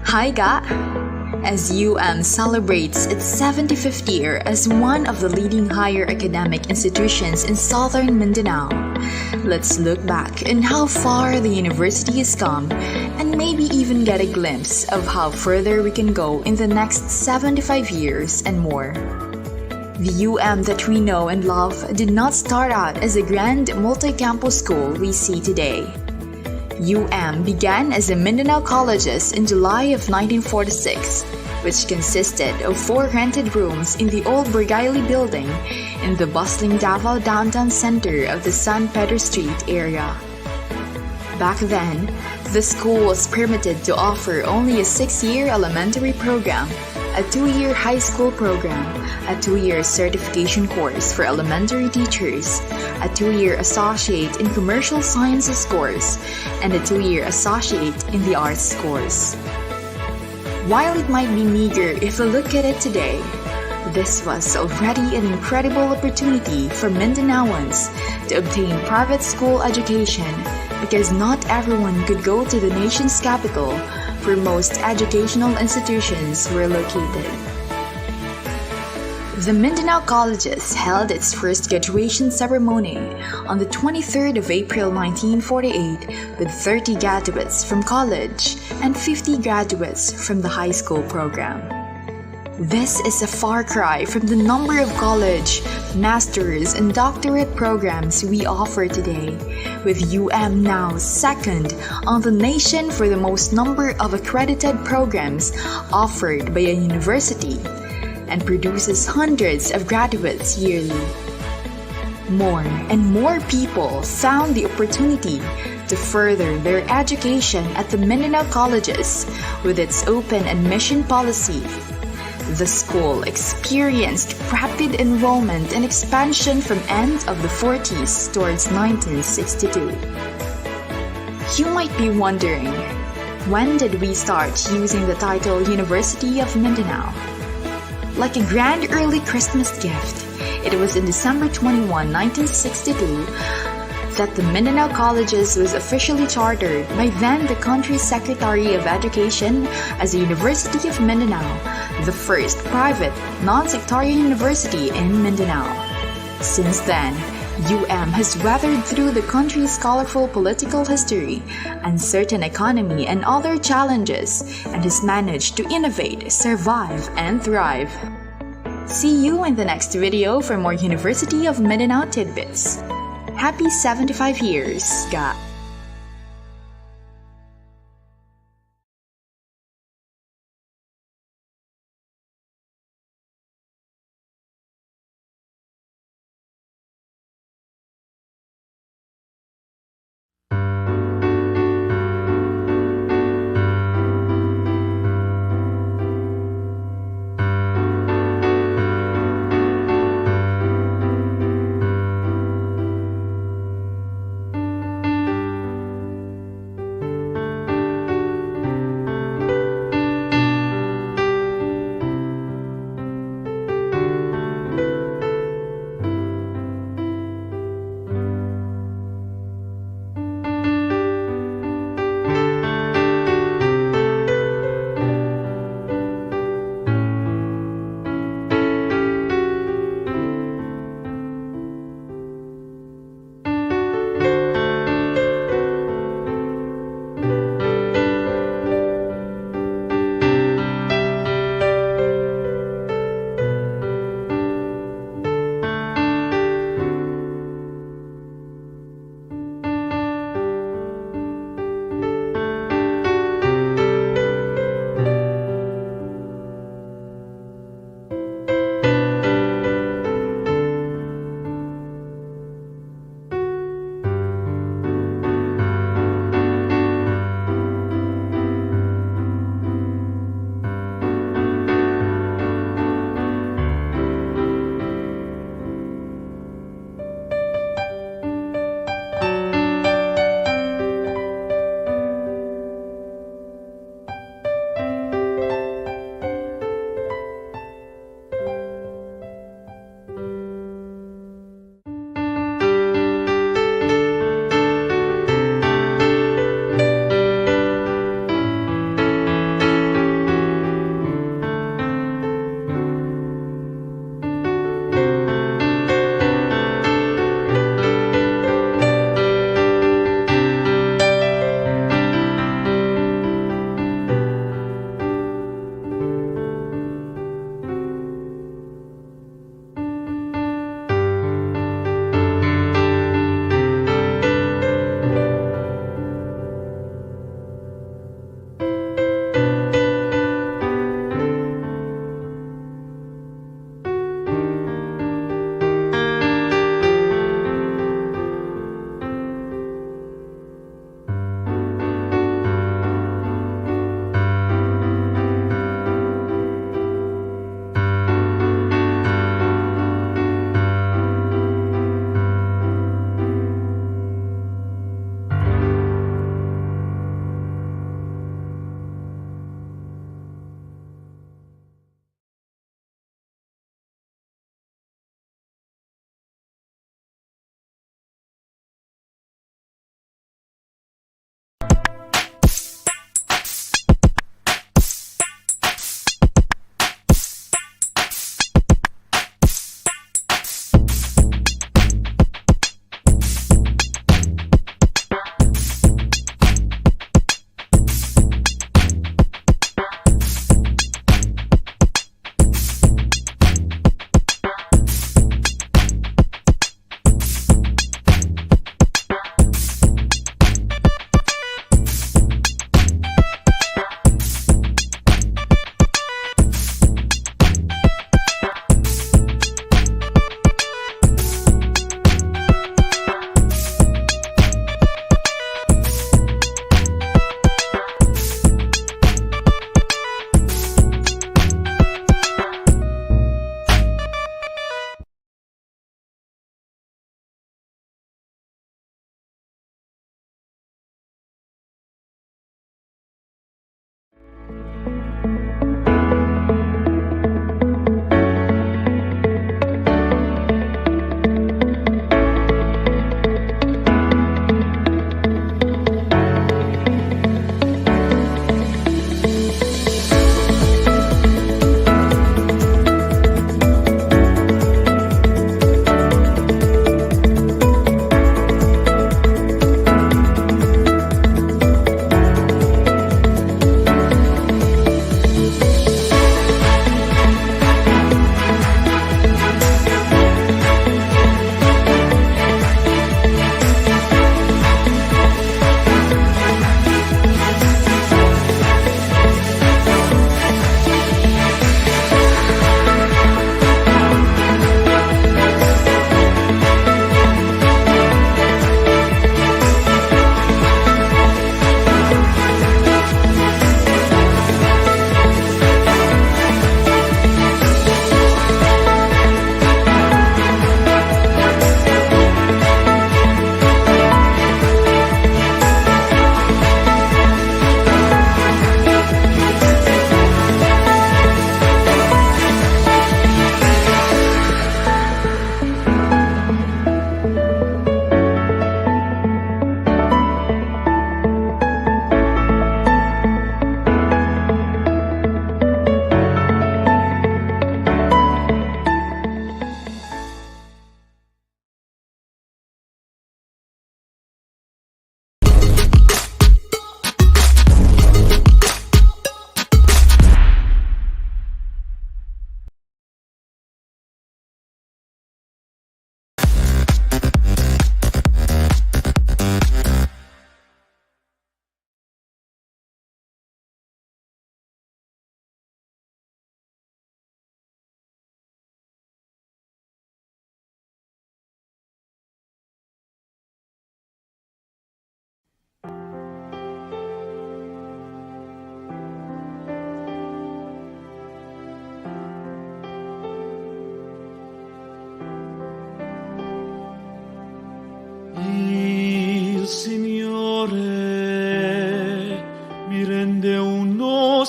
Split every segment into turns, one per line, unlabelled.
Hi Ga! As celebrates its 75th year as one of the leading higher academic institutions in southern Mindanao, let's look back on how far the university has come and maybe even get a glimpse of how further we can go in the next 75 years and more. The that we know and love did not start out as a grand multi-campus school we see today. Began as a Mindanao Colleges in July of 1946, which consisted of 4 rented rooms in the old Burgaili building in the bustling Davao downtown center of the San Pedro Street area. Back then, the school was permitted to offer only a 6-year elementary program, a 2-year high school program, a 2-year certification course for elementary teachers, a 2-year associate in commercial sciences course, and a 2-year associate in the arts course. While it might be meager if we look at it today, this was already an incredible opportunity for Mindanaoans to obtain private school education because not everyone could go to the nation's capital where most educational institutions were located. The Mindanao Colleges held its first graduation ceremony on the 23rd of April 1948 with 30 graduates from college and 50 graduates from the high school program. This is a far cry from the number of college, master's, and doctorate programs we offer today, with now second on the nation for the most number of accredited programs offered by a university, and produces hundreds of graduates yearly. More and more people found the opportunity to further their education at the Mindanao Colleges with its open admission policy. The school experienced rapid enrollment and expansion from end of the 40s towards 1962. You might be wondering, when did we start using the title University of Mindanao? Like a grand early Christmas gift, it was in December 21, 1962, that the Mindanao Colleges was officially chartered by then the country's Secretary of Education as the University of Mindanao, the first private, non-sectarian university in Mindanao. Since then, has weathered through the country's colorful political history, uncertain economy, and other challenges, and has managed to innovate, survive, and thrive. See you in the next video for more University of Mindanao tidbits. Happy 75 years, Ga!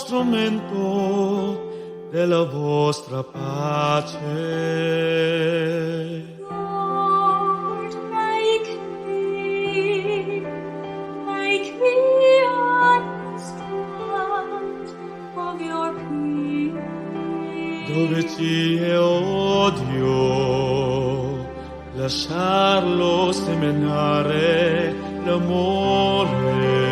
strumento della vostra pace.
Lord, make me understand of your peace.
Dove ci è odio, lasciarlo seminare l'amore.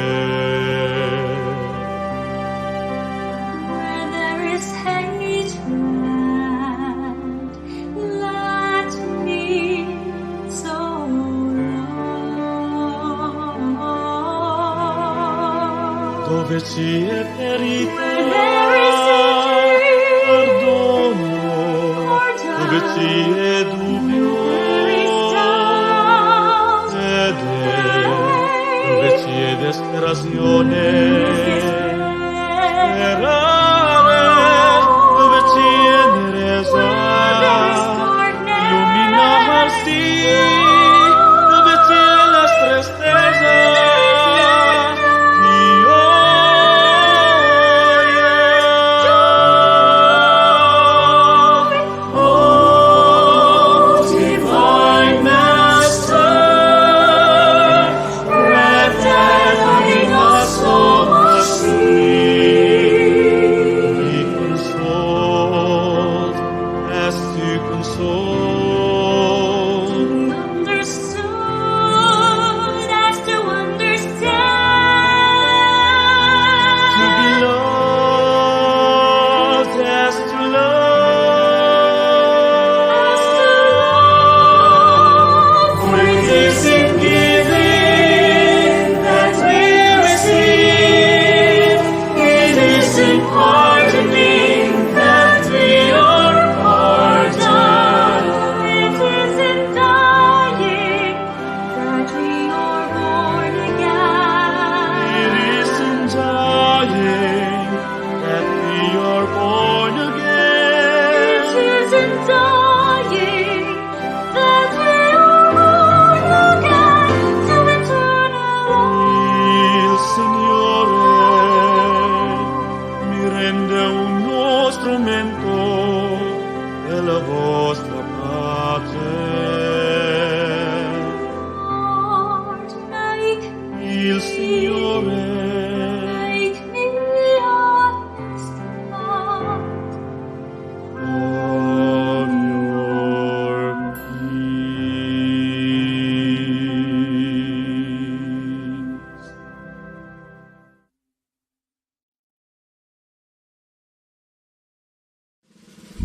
Where there is hatred, let me sow love.
Dove ci è ferita,
Where there is
perdono. Dove ci è dubbio, fede. Dove ci è desperazione, sperare. Dove ci è neresa, illuminarsi. Dove ci è la tristezza,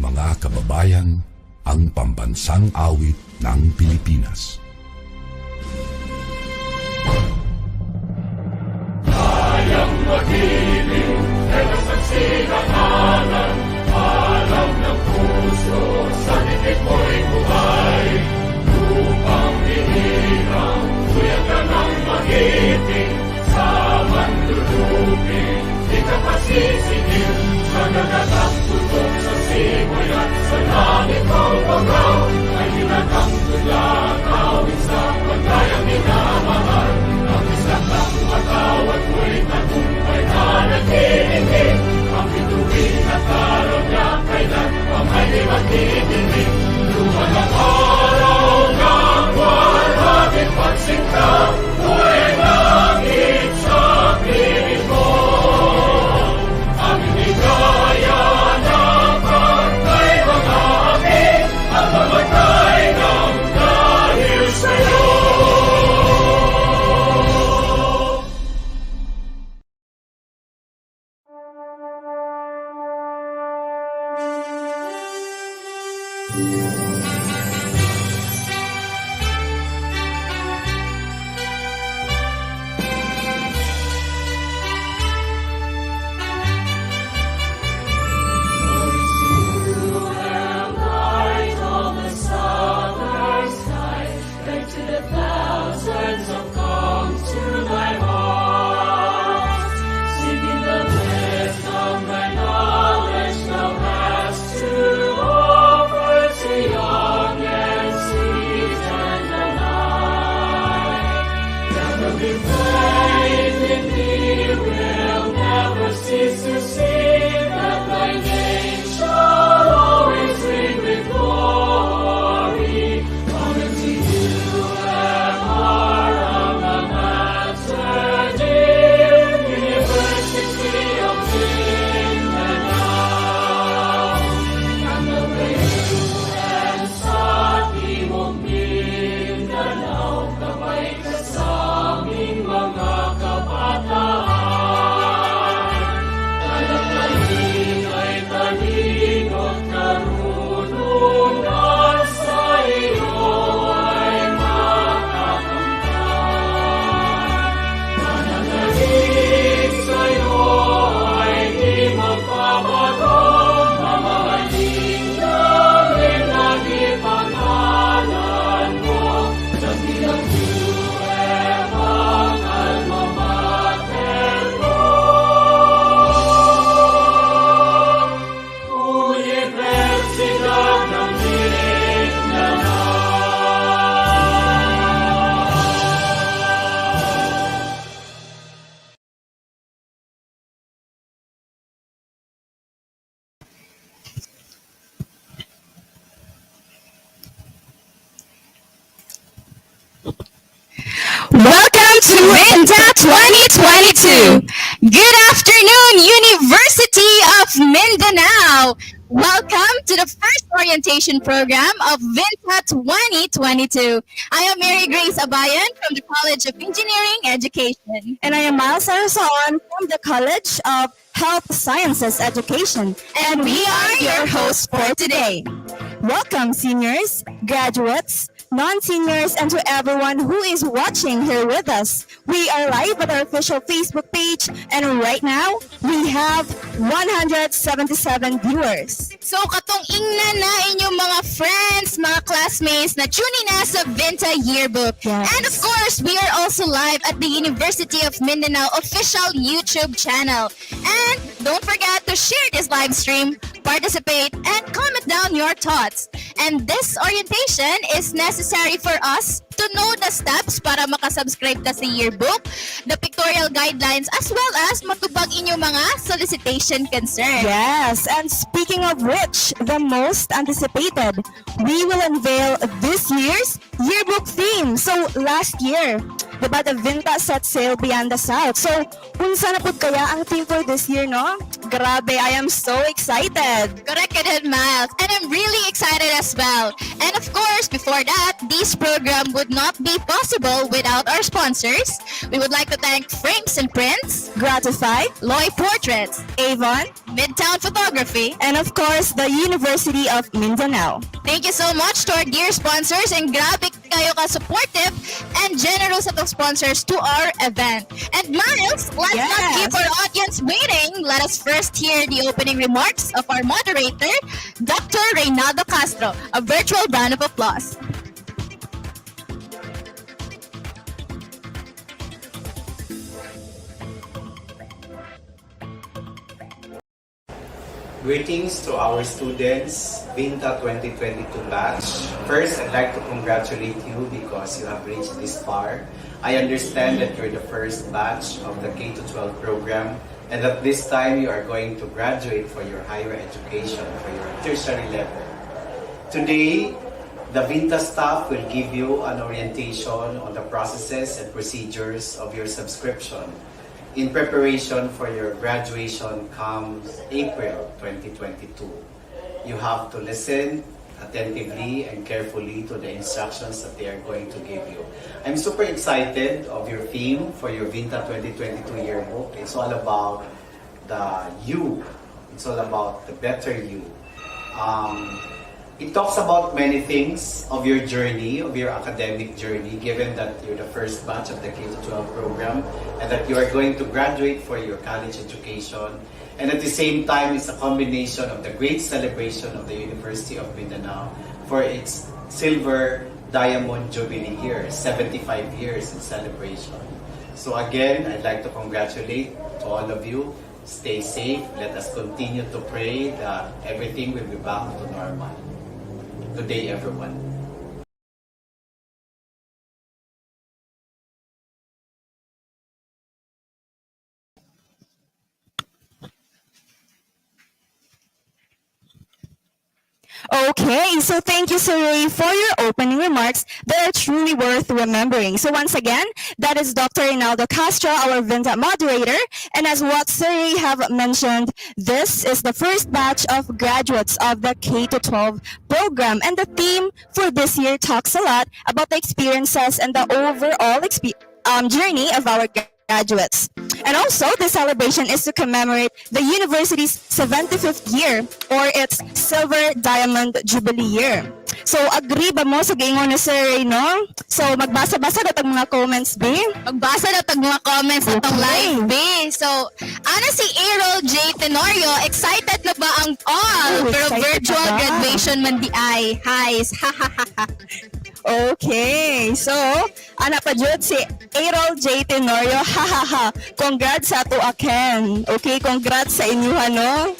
Mga kababayan, ang pambansang awit ng Pilipinas.
Kayang magiging elasang sinangalan, alam ng puso, sa dikit mo'y buhay. Lupang hinirang, tuyag ka ng magiting, sa manlulupin, di ka pasisingil, sa nagagang tutok sa simoy at sa langit ang bagaw, ay hinatang tulad, awit sa paglayang minamahal, ang isang ng matawad mo'y tagumpay na
VINTA 2022! Good afternoon, University of Mindanao! Welcome to the first orientation program of VINTA 2022. I am Mary Grace Abayan from the College of Engineering Education.
And I am Miles Arason from the College of Health Sciences Education.
And we are your hosts for today.
Welcome, seniors, graduates, non-seniors, and to everyone who is watching here with us. We are live at our official Facebook page, and right now, we have 177 viewers.
So katong ingnan na inyong mga friends, mga classmates na tuning na sa VINTA Yearbook.
Yes.
And of course, we are also live at the University of Mindanao official YouTube channel. And don't forget to share this live stream, participate, and comment down your thoughts. And this orientation is necessary for us to know the steps para makasubscribe ka sa yearbook, the pictorial guidelines, as well as matubag inyong mga solicitation concerns.
Yes, and speaking of which, the most anticipated, we will unveil this year's yearbook theme. So last year, diba, the VINTA set sail beyond the South. So, unsa na pud kaya ang theme for this year, no? Grabe, I am so excited.
Correct ka din, Miles. And I'm really excited as well. And of course, before that, this program would not be possible without our sponsors. We would like to thank Frames and Prints,
Gratified,
Loy Portraits,
Avon,
Midtown Photography,
and of course, the University of Mindanao.
Thank you so much to our dear sponsors, and grabe kayo ka-supportive and generous at sponsors to our event. And Miles, let's not
Yes.
keep our audience waiting. Let us first hear the opening remarks of our moderator, Dr. Reynaldo Castro. A virtual round of applause.
Greetings to our students, VINTA 2022 batch. First, I'd like to congratulate you because you have reached this far. I understand that you're the first batch of the K-12 program and that this time you are going to graduate for your higher education, for your tertiary level. Today, the VINTA staff will give you an orientation on the processes and procedures of your subscription in preparation for your graduation comes April 2022. You have to listen attentively and carefully to the instructions that they are going to give you. I'm super excited of your theme for your VINTA 2022 yearbook. It's all about the you. It's all about the better you. It talks about many things of your journey, of your academic journey, given that you're the first batch of the K-12 program and that you are going to graduate for your college education. And at the same time, it's a combination of the great celebration of the University of Mindanao for its silver diamond jubilee year, 75 years in celebration. So again, I'd like to congratulate to all of you. Stay safe. Let us continue to pray that everything will be back to normal. Good day, everyone.
Okay, so thank you, Sir Ray, for your opening remarks that are truly worth remembering. So once again, that is Dr. Reynaldo Castro, our VINTA moderator. And as what Sir Ray have mentioned, this is the first batch of graduates of the K-12 program. And the theme for this year talks a lot about the experiences and the overall journey of our graduates. And also, the celebration is to commemorate the university's 75th year or its Silver Diamond Jubilee year. So, agree ba mo sa giingon ni Sir Ray, no? So, magbasa-basa na tag mga comments, B?
Magbasa na tag mga comments sa itong
Okay.
live, B. So, ana si Errol J. Tenorio, excited na ba ang all?
Oh,
Pero
excited
virtual
na ba?
graduation man di ay. Highs, ha ha ha ha.
Okay, so, ana pa jud si Errol J. Tenorio, ha ha ha. Congrats sa ato Ken. Okay, congrats sa inyo, no?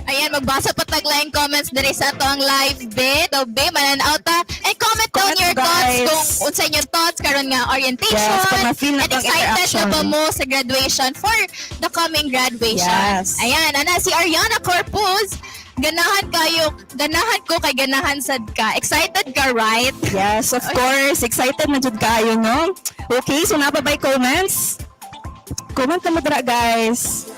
Ayan, magbasa pa taglaing comments diri sa ato ang live bit. O be, mananaw ta. And comment down
Comment,
your thoughts
guys.
kung unsa inyong thoughts karon nga orientation.
Yes, kung ma-feel na
and
tong
excited
interaction.
na ba mo sa graduation for the coming graduation.
Yes.
Ayan, ana si Ariana Corpus. Ganahan ko kay ganahan sad ka. Excited ka, right?
Yes, of course. Excited na jud kayo, no? Okay, so napabay comments? Comment na mo dira, guys.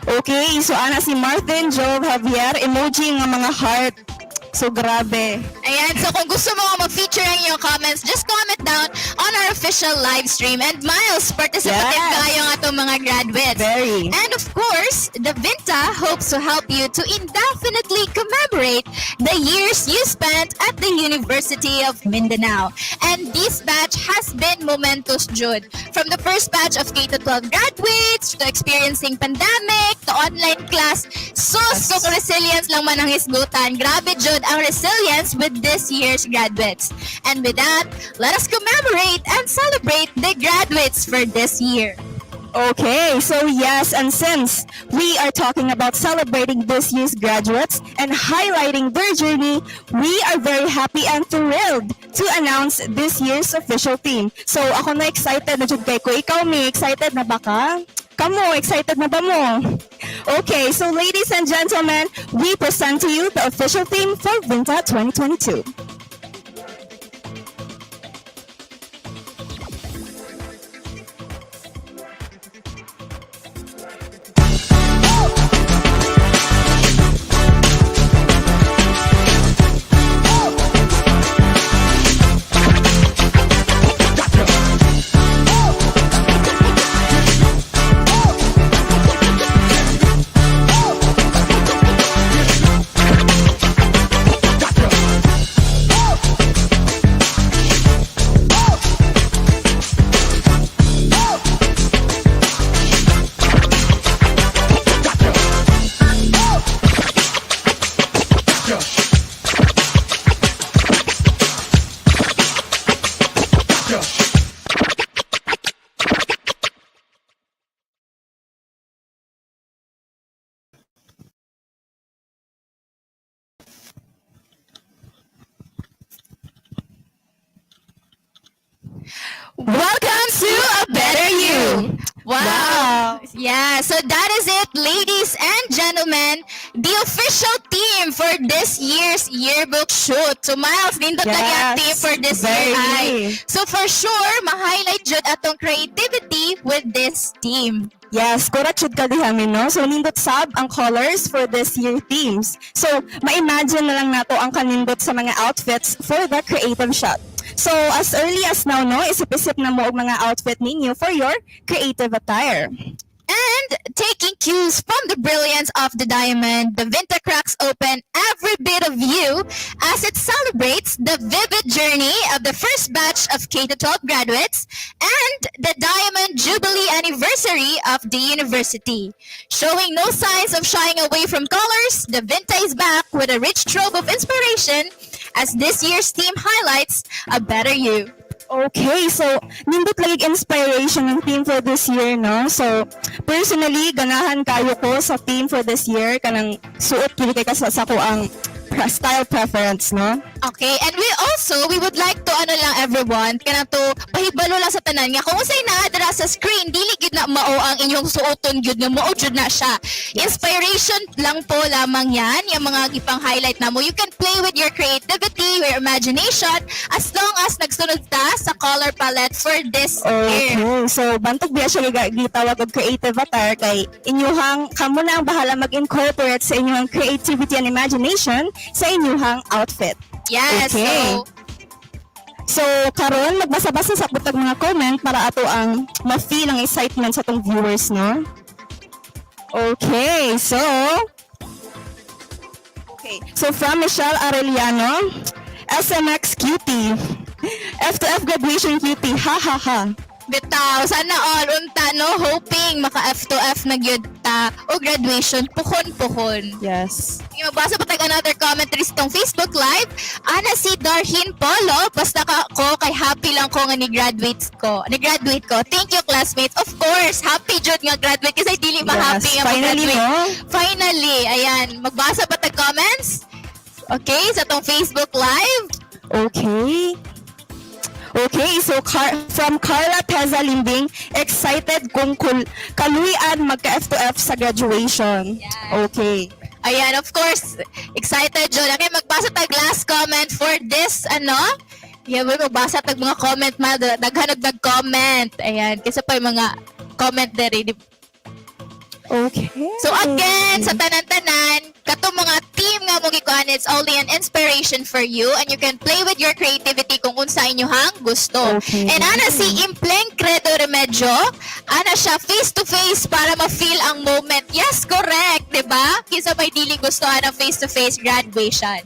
Okay, so ana si Martin Joe Javier, emoji nga mga heart. So grabe.
Ayan, so kung gusto mo nga mag-feature ang iyong comments, just comment down on our official live stream. And Miles, participative
Yes.
kayo nga itong mga graduates.
Very.
And of course, the VINTA hopes to help you to indefinitely commemorate the years you spent at the University of Mindanao. And this batch has been momentous, Jude. From the first batch of K-12 graduates, to experiencing pandemic, to online class, sus, kung resilience lang man ang hisgutan. Grabe, Jude, ang resilience with this year's graduates. And with that, let us commemorate and celebrate the graduates for this year.
Okay, so yes, and since we are talking about celebrating this year's graduates and highlighting their journey, we are very happy and thrilled to announce this year's official theme. So ako na excited na jud kay ko. Ikaw, Mi, excited na ba ka? Kamo, excited na ba mo? Okay, so ladies and gentlemen, we present to you the official theme for VINTA 2022.
Welcome to A Better You! Wow! Yeah, so that is it, ladies and gentlemen. The official theme for this year's yearbook shoot. So Miles, nindot
Yes,
lagi ang theme for this year.
very.
Ay. So for sure, ma-highlight jud atong creativity with this theme.
Yes, correct jud ka dihamin, no? So, nindot sab ang colors for this year themes. So, ma-imagine na lang nato ang kanindot sa mga outfits for the creative shot. So, as early as now, no, isip-isip na mo og mga outfit ninyo for your creative attire.
And taking cues from the brilliance of the diamond, the VINTA cracks open every bit of you as it celebrates the vivid journey of the first batch of K-12 graduates and the Diamond Jubilee anniversary of the university. Showing no signs of shying away from colors, the VINTA is back with a rich trove of inspiration as this year's theme highlights a better you.
Okay, so nindot lagi inspiration ng theme for this year, no? So, personally, ganahan kayo ko sa theme for this year kanang suot kini kay ka sa ko ang style preference, no?
Okay, and we would like to lang everyone, kana to pahibalo lang sa tanan nga kung unsay naa dira sa screen dili gid na mao ang inyong suoton gyud nga mao jud na siya. Inspiration lang po lamang yan, yung mga gipang highlight na mo. You can play with your creativity, your imagination as long as nagsunod ta sa color palette for this year.
Okay, so bantog biya siya gitawag og creative attire kay inyuhang kamo na ang bahala mag-incorporate sa inyong creativity and imagination sa inyuhang outfit.
Yes,
Okay. So, karon magbasa-basa sa butag mga comment para ato ang ma-feel ang excitement sa tong viewers, no? Okay, so from Michelle Arellano, SMX cutie. F2F graduation cutie. Ha ha ha.
Bitaw, sana all unta no hoping maka F2F na gyud ta o graduation puhon.
Yes.
Yung magbasa pa tag another comment rin sa tong Facebook Live. Ana si Darhin Polo, basta ka ko kay happy lang ko nga ni-graduate ko. Thank you, classmates. Of course, happy jud nga graduate kasi dili ma-happy
Yes,
nga
finally,
mag-graduate.
no?
Finally, ayan. Magbasa pa tag comments. Okay, sa tong Facebook Live.
Okay, so from Carla Teza Limbing, excited kung kaluyan magka-F2F sa graduation. Okay.
Ayan, of course, excited jud. Okay, magbasa tag last comment for this Yeah, may mabasa tag mga comment ma, daghan og nag-comment. Ayan, kaysa pa yung mga comment dere.
Okay.
So again, sa tanan-tanan, kato mga team nga mo gikuan, it's only an inspiration for you and you can play with your creativity kung unsa inyong gusto.
Okay.
And ana si Impleng Credo Remedyo, ana siya face to face para ma-feel ang moment. Yes, correct, 'di ba? Kisa may dili gusto ana face to face graduation.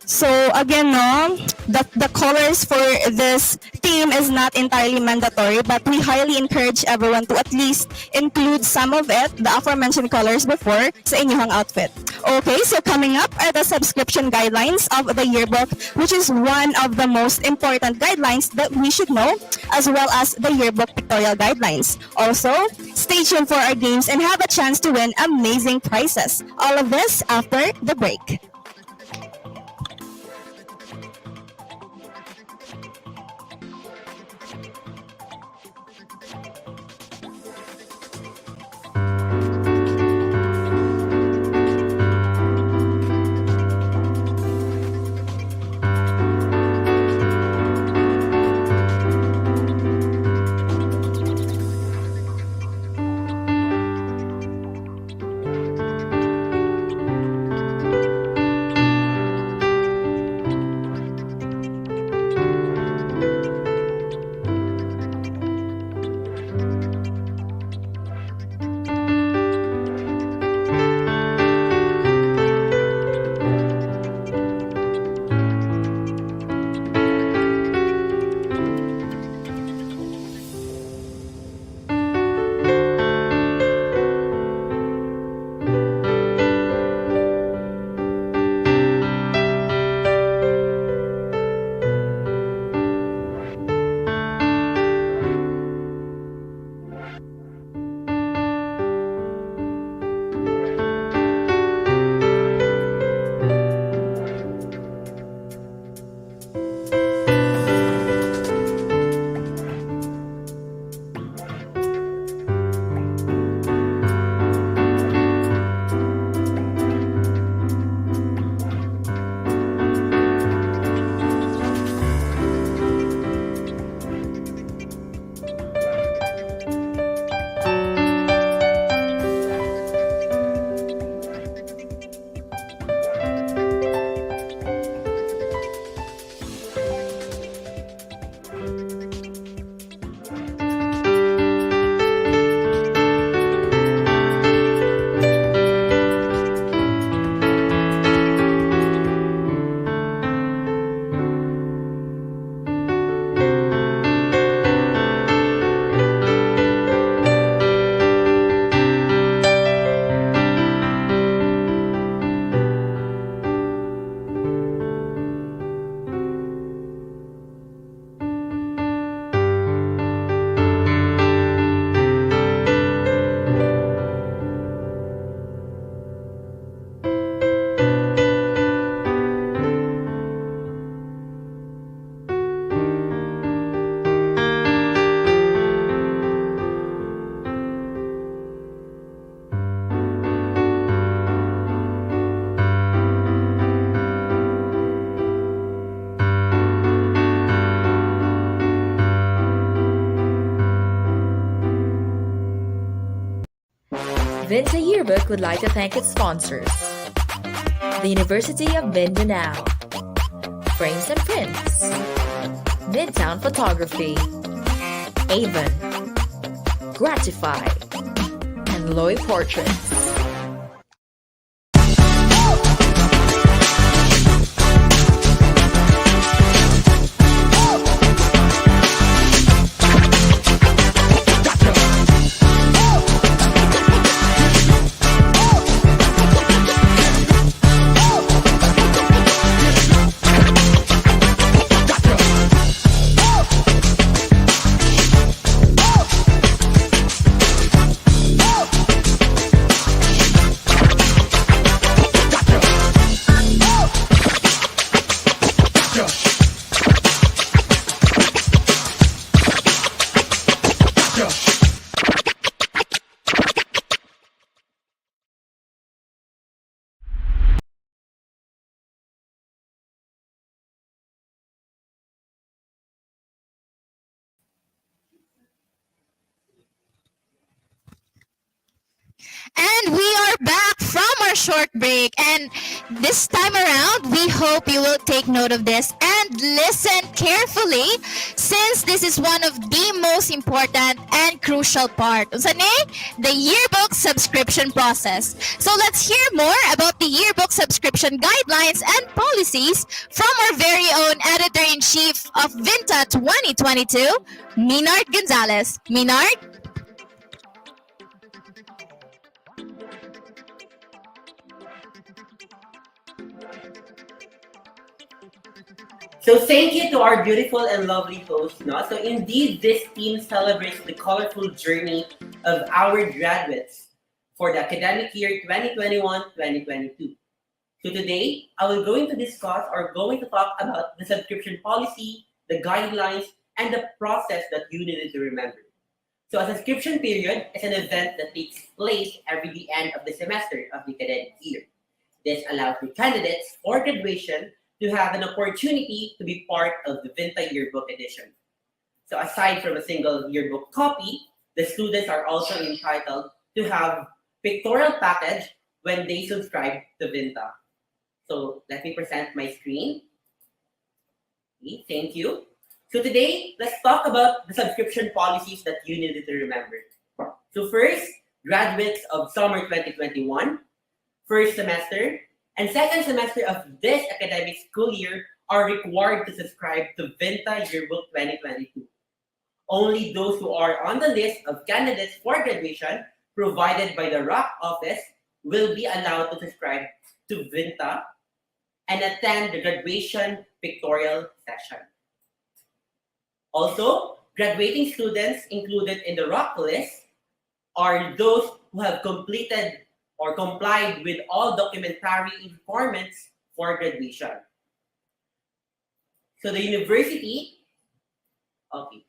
So again, no, the colors for this theme is not entirely mandatory, but we highly encourage everyone to at least include some of it, the aforementioned colors before, sa inyong outfit. Okay, so coming up are the subscription guidelines of the yearbook, which is one of the most important guidelines that we should know, as well as the yearbook pictorial guidelines. Also, stay tuned for our games and have a chance to win amazing prizes. All of this after the break.
VINTA Yearbook would like to thank its sponsors: the University of Mindanao, Frames and Prints, Midtown Photography, Avon, Gratify, and Loy Portraits.
And we are back from our short break. And this time around, we hope you will take note of this and listen carefully, since this is one of the most important and crucial part. Unsa ni? The yearbook subscription process. So let's hear more about the yearbook subscription guidelines and policies from our very own editor-in-chief of VINTA 2022, Minard Gonzalez. Minard?
So thank you to our beautiful and lovely host. No? So indeed, this team celebrates the colorful journey of our graduates for the academic year 2021-2022. So today, I will going to discuss or going to talk about the subscription policy, the guidelines, and the process that you needed to remember. So a subscription period is an event that takes place every the end of the semester of the academic year. This allows the candidates for graduation to have an opportunity to be part of the VINTA yearbook edition. So aside from a single yearbook copy, the students are also entitled to have pictorial package when they subscribe to VINTA. So let me present my screen. Okay, thank you. So today, let's talk about the subscription policies that you needed to remember. So first, graduates of summer 2021, first semester, and second semester of this academic school year are required to subscribe to VINTA Yearbook 2022. Only those who are on the list of candidates for graduation provided by the ROC office will be allowed to subscribe to VINTA and attend the graduation pictorial session. Also, graduating students included in the ROC list are those who have completed or complied with all documentary requirements for graduation. So the university, okay.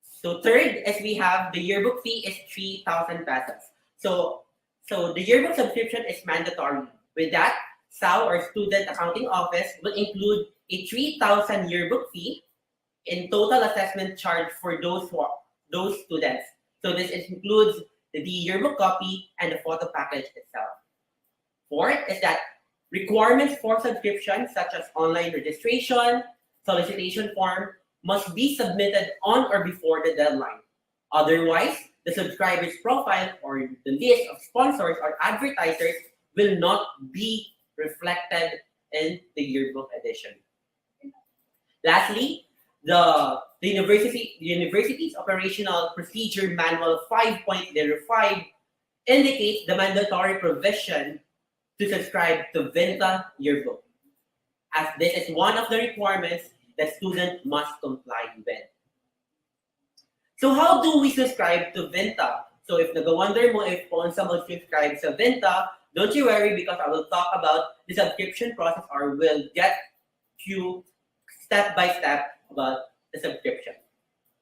So third is we have the yearbook fee is 3,000 pesos. So the yearbook subscription is mandatory. With that, SAO or Student Accounting Office will include a 3,000 yearbook fee in total assessment charge for those students. So this includes the yearbook copy and the photo package itself. Fourth is that requirements for subscription such as online registration, solicitation form must be submitted on or before the deadline. Otherwise, the subscriber's profile or the list of sponsors or advertisers will not be reflected in the yearbook edition. Lastly, the university's operational procedure manual 5.05 indicates the mandatory provision to subscribe to VINTA yearbook, as this is one of the requirements that students must comply with. So how do we subscribe to VINTA? So if nag-wonder mo if kung someone subscribes to VINTA, don't you worry, because I will talk about the subscription process or will get you step by step about the subscription.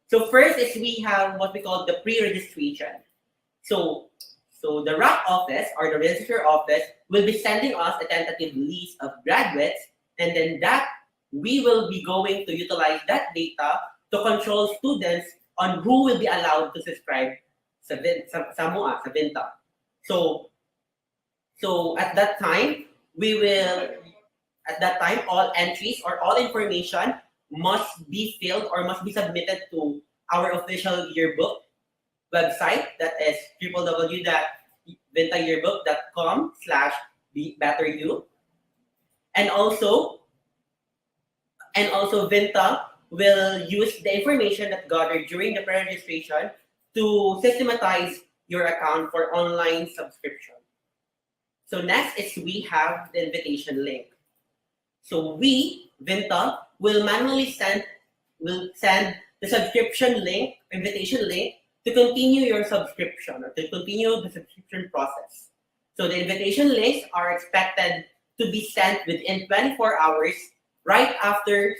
So first is we have what we call the pre-registration. So the RAC office or the registrar office will be sending us a tentative list of graduates, and then that we will be going to utilize that data to control students on who will be allowed to subscribe sa VINTA. So at that time, all entries or all information must be filled or must be submitted to our official yearbook website, that is www.vintayearbook.com/betteryou. And also VINTA will use the information that gathered during the pre-registration to systematize your account for online subscription. So next is we have the invitation link. So we, VINTA, will manually send the subscription link, invitation link, to continue your subscription or to continue the subscription process. So the invitation links are expected to be sent within 24 hours right after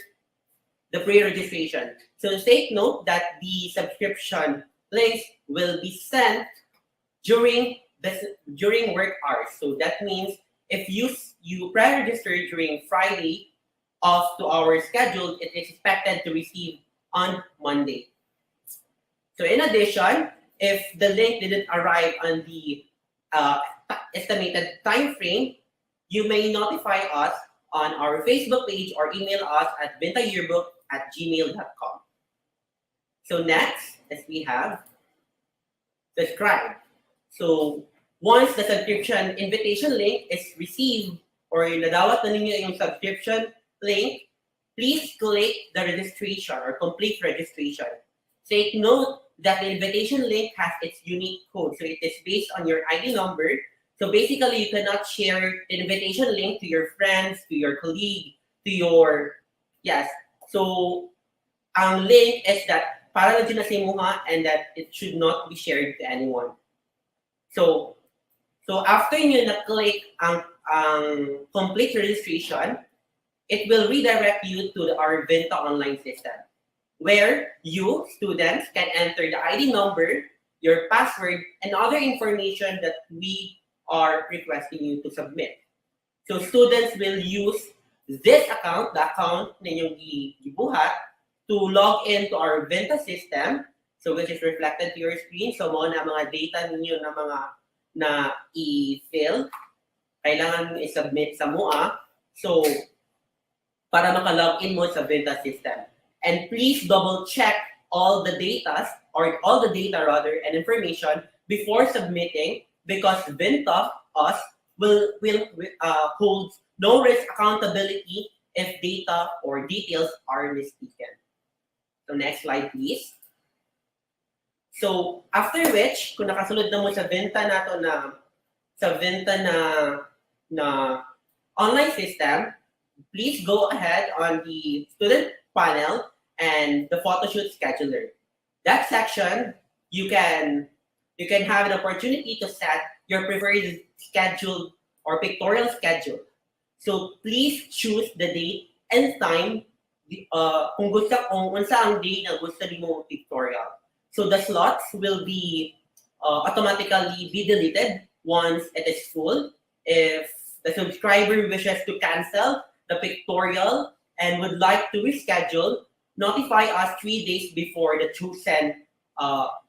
the pre-registration. So take note that the subscription links will be sent during work hours. So that means if you pre-register during Friday off to our schedule, it is expected to receive on Monday. So in addition, if the link didn't arrive on the estimated time frame, you may notify us on our Facebook page or email us at vintayearbook@gmail.com. So next, as we have subscribe. So once the subscription invitation link is received or nadawat na ninyo yung subscription link, please click the registration or complete registration. Take note that the invitation link has its unique code. So it is based on your ID number. So basically, you cannot share the invitation link to your friends, to your colleague, to your, yes. So ang link is that para lang dyan na sa imuha and that it should not be shared to anyone. So after nyo na-click ang complete registration, it will redirect you to our VINTA online system, where you, students, can enter the ID number, your password, and other information that we are requesting you to submit. So students will use this account, the account na inyong gibuhat, to log into our VINTA system, so which is reflected to your screen. So mo na mga data ninyo na mga na i-fill, kailangan i-submit sa MOA. So para maka-log in mo sa VINTA system. And please double check all the data and information before submitting, because VINTA will hold no risk accountability if data or details are mistaken. So next slide, please. So after which, kung nakasulod na mo sa VINTA na online system, please go ahead on the student panel and the photoshoot scheduler. That section, you can have an opportunity to set your preferred schedule or pictorial schedule. So please choose the date and time kung unsa ang day na gusto nimo pictorial. So the slots will be automatically be deleted once it is full. If the subscriber wishes to cancel the pictorial and would like to reschedule, notify us 3 days before the chosen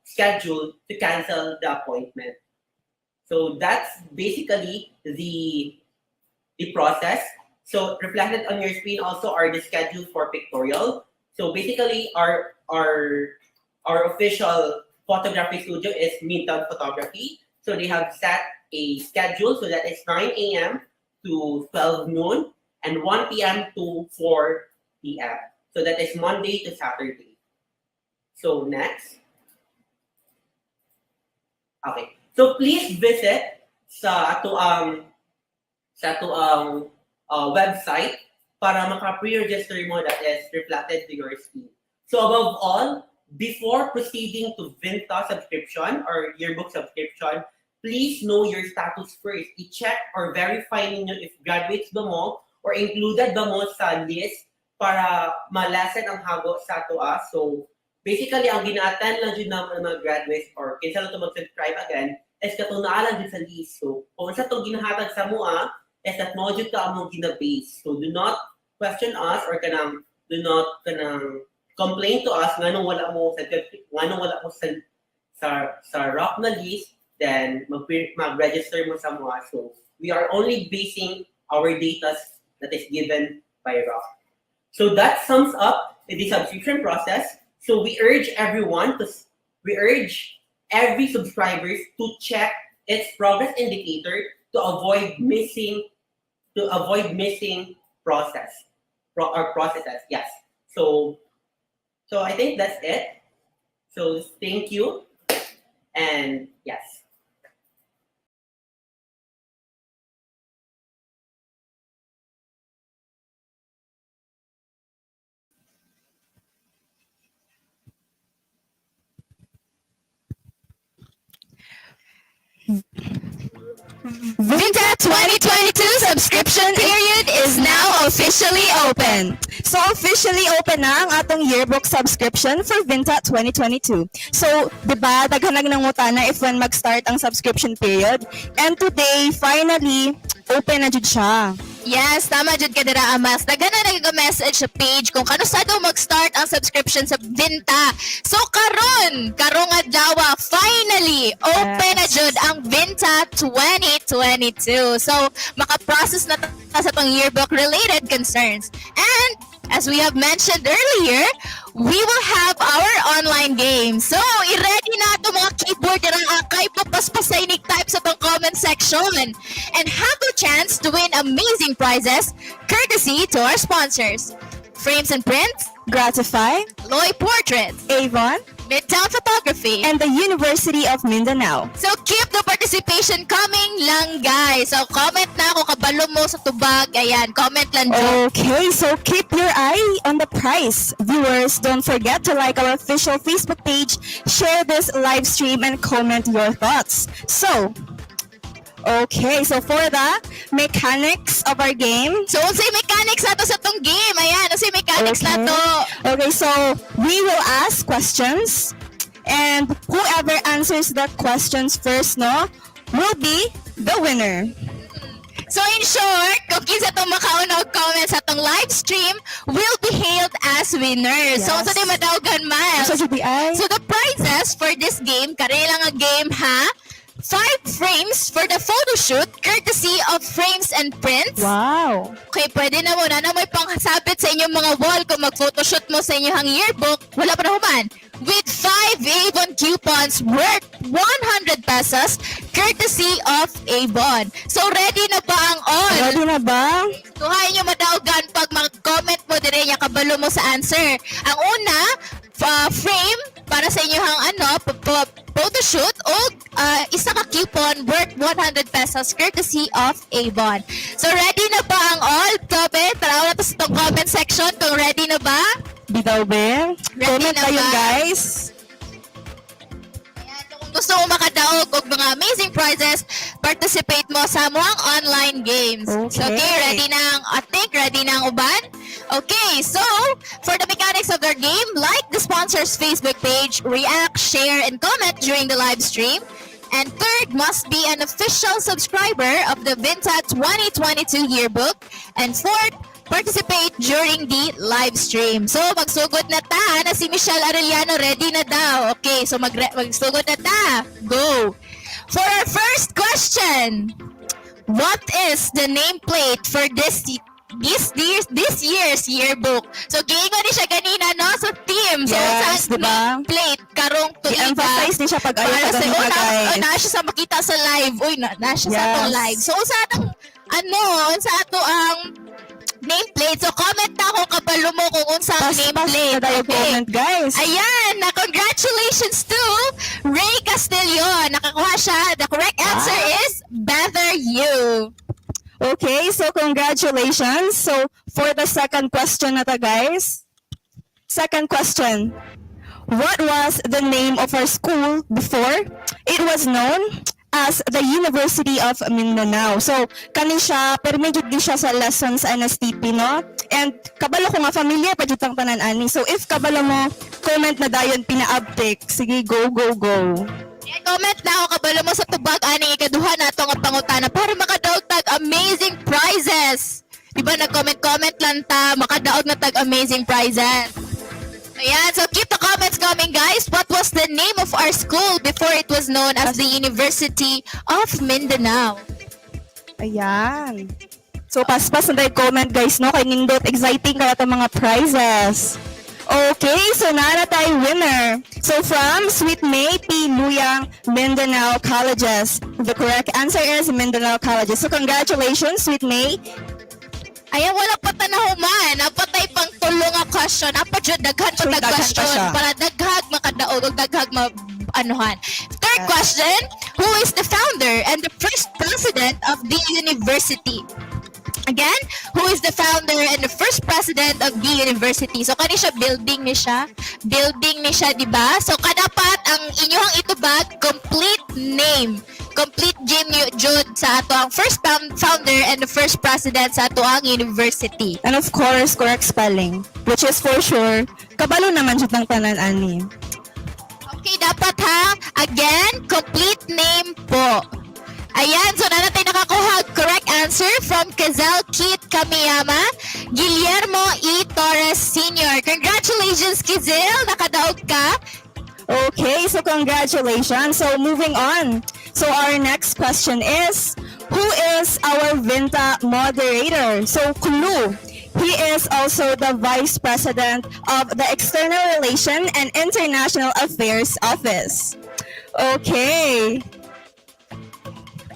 schedule to cancel the appointment. So that's basically the process. So reflected on your screen also are the schedule for pictorial. So basically our official photography studio is Midtown Photography. So they have set a schedule, so that is 9 a.m. to 12 noon and 1 p.m. to 4 p.m. So that is Monday to Saturday. So next. Okay. So please visit sa atuang website para maka-pre-register mo, that is reflected to your screen. So above all, before proceeding to VINTA subscription or yearbook subscription, please know your status first. I-check or verify ninyo if graduates ba mo or included ba mo sa list para malasen ang hago sa toa. So basically, ang gina-attend lang dyan naman ng mga graduates or kinsa lang ito mag-subscribe again is katong naalan din sa list. So kung sa itong ginahatag sa mua, is that module ka among gina-base. So do not question us or do not complain to us nganong wala mo sa rock na list, then mag-register mo sa mua. So we are only basing our data that is given by rock. So that sums up the subscription process. So we urge every subscribers to check its progress indicator to avoid missing processes. Yes. So I think that's it. So thank you, and yes.
VINTA 2022 subscription period is now officially open.
So officially open na ang atong yearbook subscription for VINTA 2022. So, di ba, daghanag nang ngutana if when mag-start ang subscription period. And today, finally, open na jud siya.
Yes, tama jud ka dira, Amas. Daghan na nag-message sa page kung kano sa daw mag-start ang subscription sa VINTA. So karong adlaw finally open na jud ang VINTA 2022. So maka-process na ta sa tong yearbook related concerns. And as we have mentioned earlier, we will have our online game. So, i-ready na ito mga keyboard na akay papaspasay ni type sa tong comment section and have a chance to win amazing prizes courtesy to our sponsors. Frames and Prints,
Gratify,
Loy Portraits,
Avon,
Midtown Photography,
and the University of Mindanao.
so keep the participation coming lang, guys. So comment na kung kabalo mo sa tubag. Ayan, comment lang dyan.
Okay, so keep your eye on the prize. Viewers, don't forget to like our official Facebook page, share this live stream, and comment your thoughts. So, okay, so for the mechanics of our game,
So, unsay mechanics nato sa tong game? Ayan, unsay mechanics
Okay.
nato?
Okay, so we will ask questions, and whoever answers the questions first, no, will be the winner.
So, in short, kung kinsa tong makauna og comments sa tong live stream will be hailed as winners. So,
Yes.
unsa di madawgan, Miles?
So, should be I?
So, the prizes for this game, kare lang ang game, ha? 5 frames for the photo shoot courtesy of Frames and Prints.
Wow.
Okay, pwede na muna na may pangsabit sa inyong mga wall kung mag-photoshoot mo sa inyong yearbook. Wala pa na human. With 5 Avon coupons worth 100 pesos courtesy of Avon. So, ready na ba ang all?
Ready na ba?
Tuhayin nyo madawgan pag mag-comment mo dire niya kabalo mo sa answer. Ang una, frame para sa inyong photoshoot o isa ka coupon worth 100 pesos courtesy of Avon. So ready na ba ang all? Tobe, taraw na to sa itong comment section kung ready na ba?
Bitaw be? Comment
na
kayo,
ba?
guys.
Ayan, kung gusto mo makadaog og mga amazing prizes, participate mo sa mga online games. So,
Okay.
okay, ready na ang, I think ready na ang uban? Okay, so, for the mechanics of their game, like the sponsor's Facebook page, react, share, and comment during the live stream. And third, must be an official subscriber of the VINTA 2022 yearbook. And fourth, participate during the live stream. So, magsugod na ta. Na si Michelle Arellano, ready na daw. Okay, so magsugod na ta. Go! For our first question, what is the nameplate for this year's yearbook? So, giingon ni siya ganina, no? So, team. So,
Yes,
sa
diba?
nameplate, karong tuiga.
I-emphasize din siya pag ayaw
Para sa,
ka guys.
na siya sa makita sa live. Uy, na siya sa
Yes.
atong live. So, sa atong, sa ato ang nameplate. So, comment na kung kabalo mo kung unsa ang
Pas
nameplate.
na tayo comment, guys.
Ayan, na congratulations to Ray Castillo. Nakakuha siya. The correct answer is Better You.
Okay, so congratulations. So, for the second question na ta, guys. Second question. What was the name of our school before it was known as the University of Mindanao? So, kani siya, pero medyo di siya sa lessons sa NSTP, no? And kabalo ko nga familiar pa jud tang tanan ani. So, if kabalo mo, comment na dayon pina-update. Sige, go, go, go.
Comment na ako kabalo mo sa tubag ani ikaduha na ito nga pangutana para makadaog tag amazing prizes. Diba nag-comment lang ta, makadaog na tag amazing prizes. Ayan, so keep the comments coming, guys. What was the name of our school before it was known as the University of Mindanao?
Ayan. So, paspas na tayo comment, guys, no? Kay nindot, exciting kaya itong mga prizes. Okay, so nara tayo winner. So, from Sweet May P. Luyang, Mindanao Colleges. The correct answer is Mindanao Colleges. So, congratulations, Sweet May.
Ayan, wala pa tanahuman. Napatay pang tulong nga question. Apa dyan, daghan pa
Sure,
tag
daghan pa
question
siya.
para daghag makadaog o daghag anuhan. Third question, who is the founder and the first president of the university? Again, who is the founder and the first president of the university? So, kani siya, building ni siya, di ba? So, kadapat ang inyong itubag, complete name. Complete Jim Jude sa ato ang first founder and the first president sa ato ang university.
And of course, correct spelling. Which is for sure, kabalo naman siya ng tanan ani.
Okay, dapat ha. Again, complete name po. Ayan, so na natin nakakuha. Correct answer from Kazal Kit Kamiyama, Guillermo E. Torres Sr. Congratulations, Kizil! Nakadaog ka.
Okay, so congratulations. So moving on. So our next question is, who is our VINTA moderator? So clue. He is also the Vice President of the External Relation and International Affairs Office. Okay.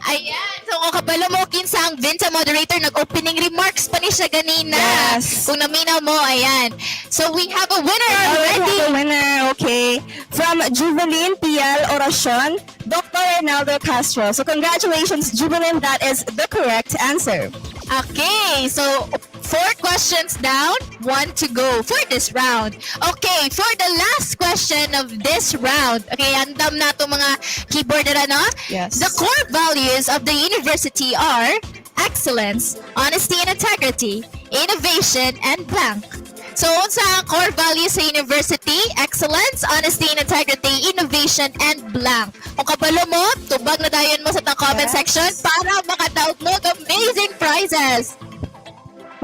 Ayan. So kung kabalo mo, kinsa ang VINTA moderator, nag-opening remarks pa ni siya ganina.
Yes.
Kung naminaw mo, ayan. So we have a winner
We
already.
have a winner, okay. From Juvelin Pial Oracion, Dr. Ronaldo Castro. So congratulations, Juvelin. That is the correct answer.
Okay, so 4 questions down, 1 to go for this round. Okay, for the last question of this round, okay, andam na itong mga keyboard na, no?
Yes.
The core values of the university are excellence, honesty and integrity, innovation, and blank. So, unsa ang core values sa university? Excellence, honesty and integrity, innovation, and blank. Kung kabalo mo, tubag na dayon mo sa comment
Yes.
section para makadaog mo ng amazing prizes.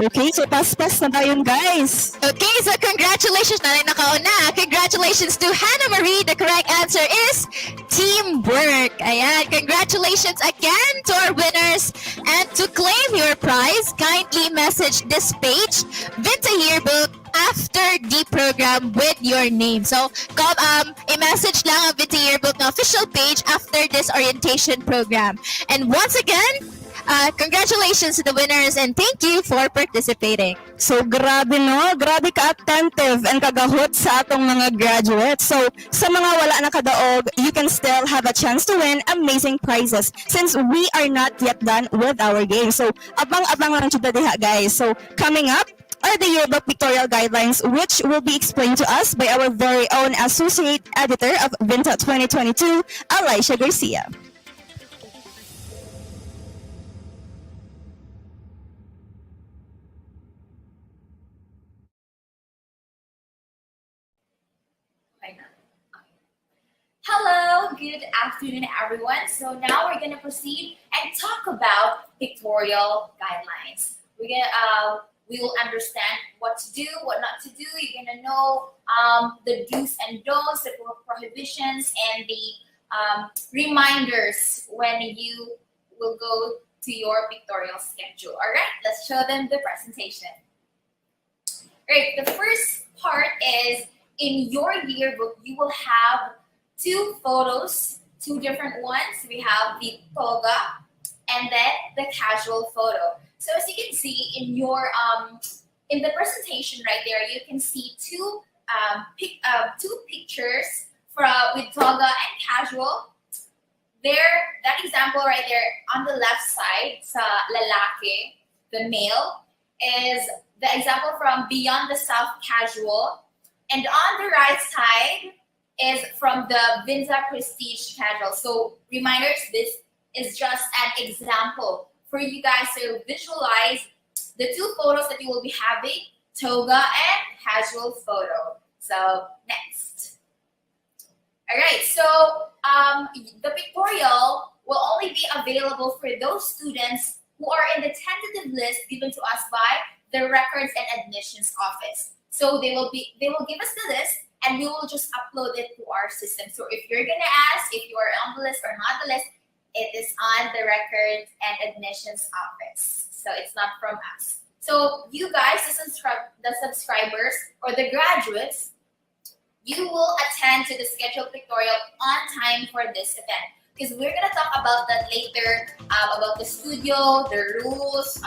Okay, so pas-pas na tayo guys.
Okay, so congratulations na nakauna. Congratulations to Hannah Marie. The correct answer is teamwork. Ayan, congratulations again to our winners. And to claim your prize, kindly message this page, VINTA Yearbook, after the program with your name. So, i-message lang ang VINTA Yearbook na official page after this orientation program. And once again, congratulations to the winners and thank you for participating.
So grabe no, grabe ka-attentive and kagahot sa atong mga graduates. So sa mga wala na kadaog, you can still have a chance to win amazing prizes since we are not yet done with our game. So abang-abang lang jud diha guys. So coming up are the yearbook pictorial guidelines which will be explained to us by our very own associate editor of VINTA 2022, Alicia Garcia.
Hello, good afternoon, everyone. So now we're gonna proceed and talk about pictorial guidelines. We will understand what to do, what not to do. You're gonna know the do's and don'ts, the prohibitions, and the reminders when you will go to your pictorial schedule. All right, let's show them the presentation. All right, the first part is in your yearbook, you will have 2 photos, 2 different ones. We have the toga and then the casual photo. So as you can see in your in the presentation right there, you can see 2 pictures with toga and casual. There, that example right there on the left side, sa lalaki, the male, is the example from Beyond the South Casual, and on the right side is from the VINTA Prestige Casual. So reminders, this is just an example for you guys to visualize the 2 photos that you will be having, toga and casual photo. So next. All right, so the pictorial will only be available for those students who are in the tentative list given to us by the Records and Admissions Office. So they will give us the list, and we will just upload it to our system. So if you're gonna ask if you are on the list or not the list, it is on the Records and Admissions Office. So it's not from us. So you guys, the subscribers or the graduates, you will attend to the scheduled pictorial on time for this event. Because we're gonna talk about that later, about the studio, the rules,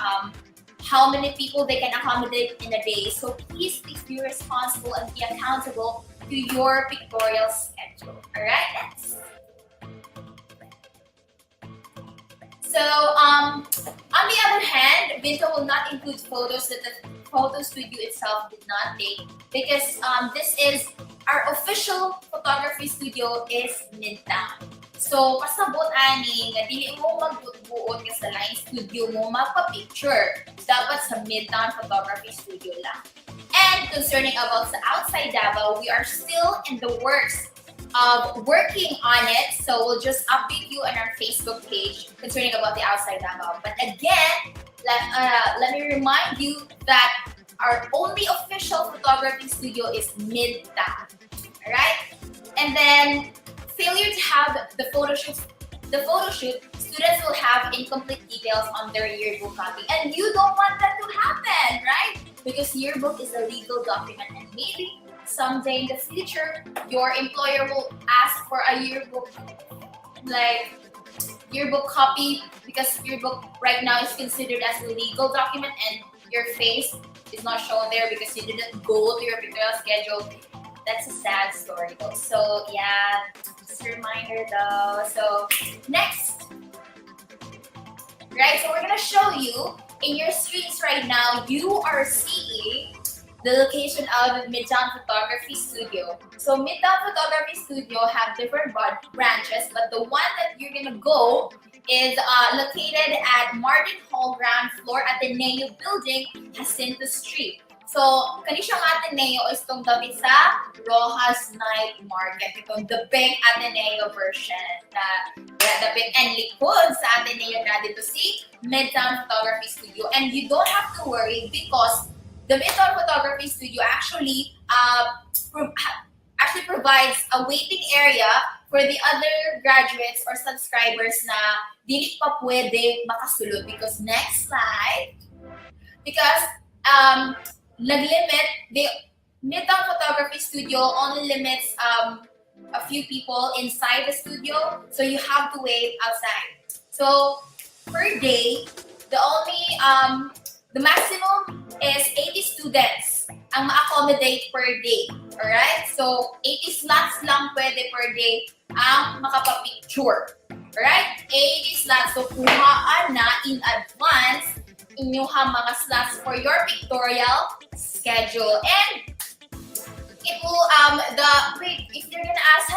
how many people they can accommodate in a day. So please be responsible and be accountable to your pictorial schedule. All right, next. So on the other hand, VINTA will not include photos that the photo studio itself did not take because this is our official photography studio is Midtown. So, pasabot ani nga dili mo magbuot ka sa line studio mo magpa-picture. Dapat sa Midtown Photography Studio lang. And concerning about sa outside Davao, we are still in the works of working on it. So we'll just update you on our Facebook page concerning about the outside langaw. But again, let me remind you that our only official photography studio is VINTA. Alright? And then failure to have the photo shoot, students will have incomplete details on their yearbook copy. And you don't want that to happen, right? Because yearbook is a legal document, and maybe someday in the future, your employer will ask for a yearbook, like yearbook copy, because yearbook right now is considered as a legal document and your face is not shown there because you didn't go to your pictorial schedule. That's a sad story though. So yeah, just a reminder though. So next, right, so we're gonna show you in your screens right now, you are seeing the location of Midtown Photography Studio. So Midtown Photography Studio have different branches, but the one that you're gonna go is located at Martin Hall ground floor Ateneo Building, Jacinto Street. So, kanishang Ateneo is itong tabi sa Rojas Night Market. Itong the big Ateneo version. The big and likod sa Ateneo na dito si Midtown Photography Studio. And you don't have to worry because the Midtown Photography Studio actually provides a waiting area for the other graduates or subscribers na dili pa pwede makasulod. Because next slide, because nag-limit, the Midtown Photography Studio only limits a few people inside the studio, so you have to wait outside. So per day, the maximum is 80 students ang ma-accommodate per day. Alright? So 80 slots lang pwede per day ang makapapicture. Alright? 80 slots. So kuhaan na in advance inyong mga slots for your pictorial schedule. And it will, if you're gonna ask,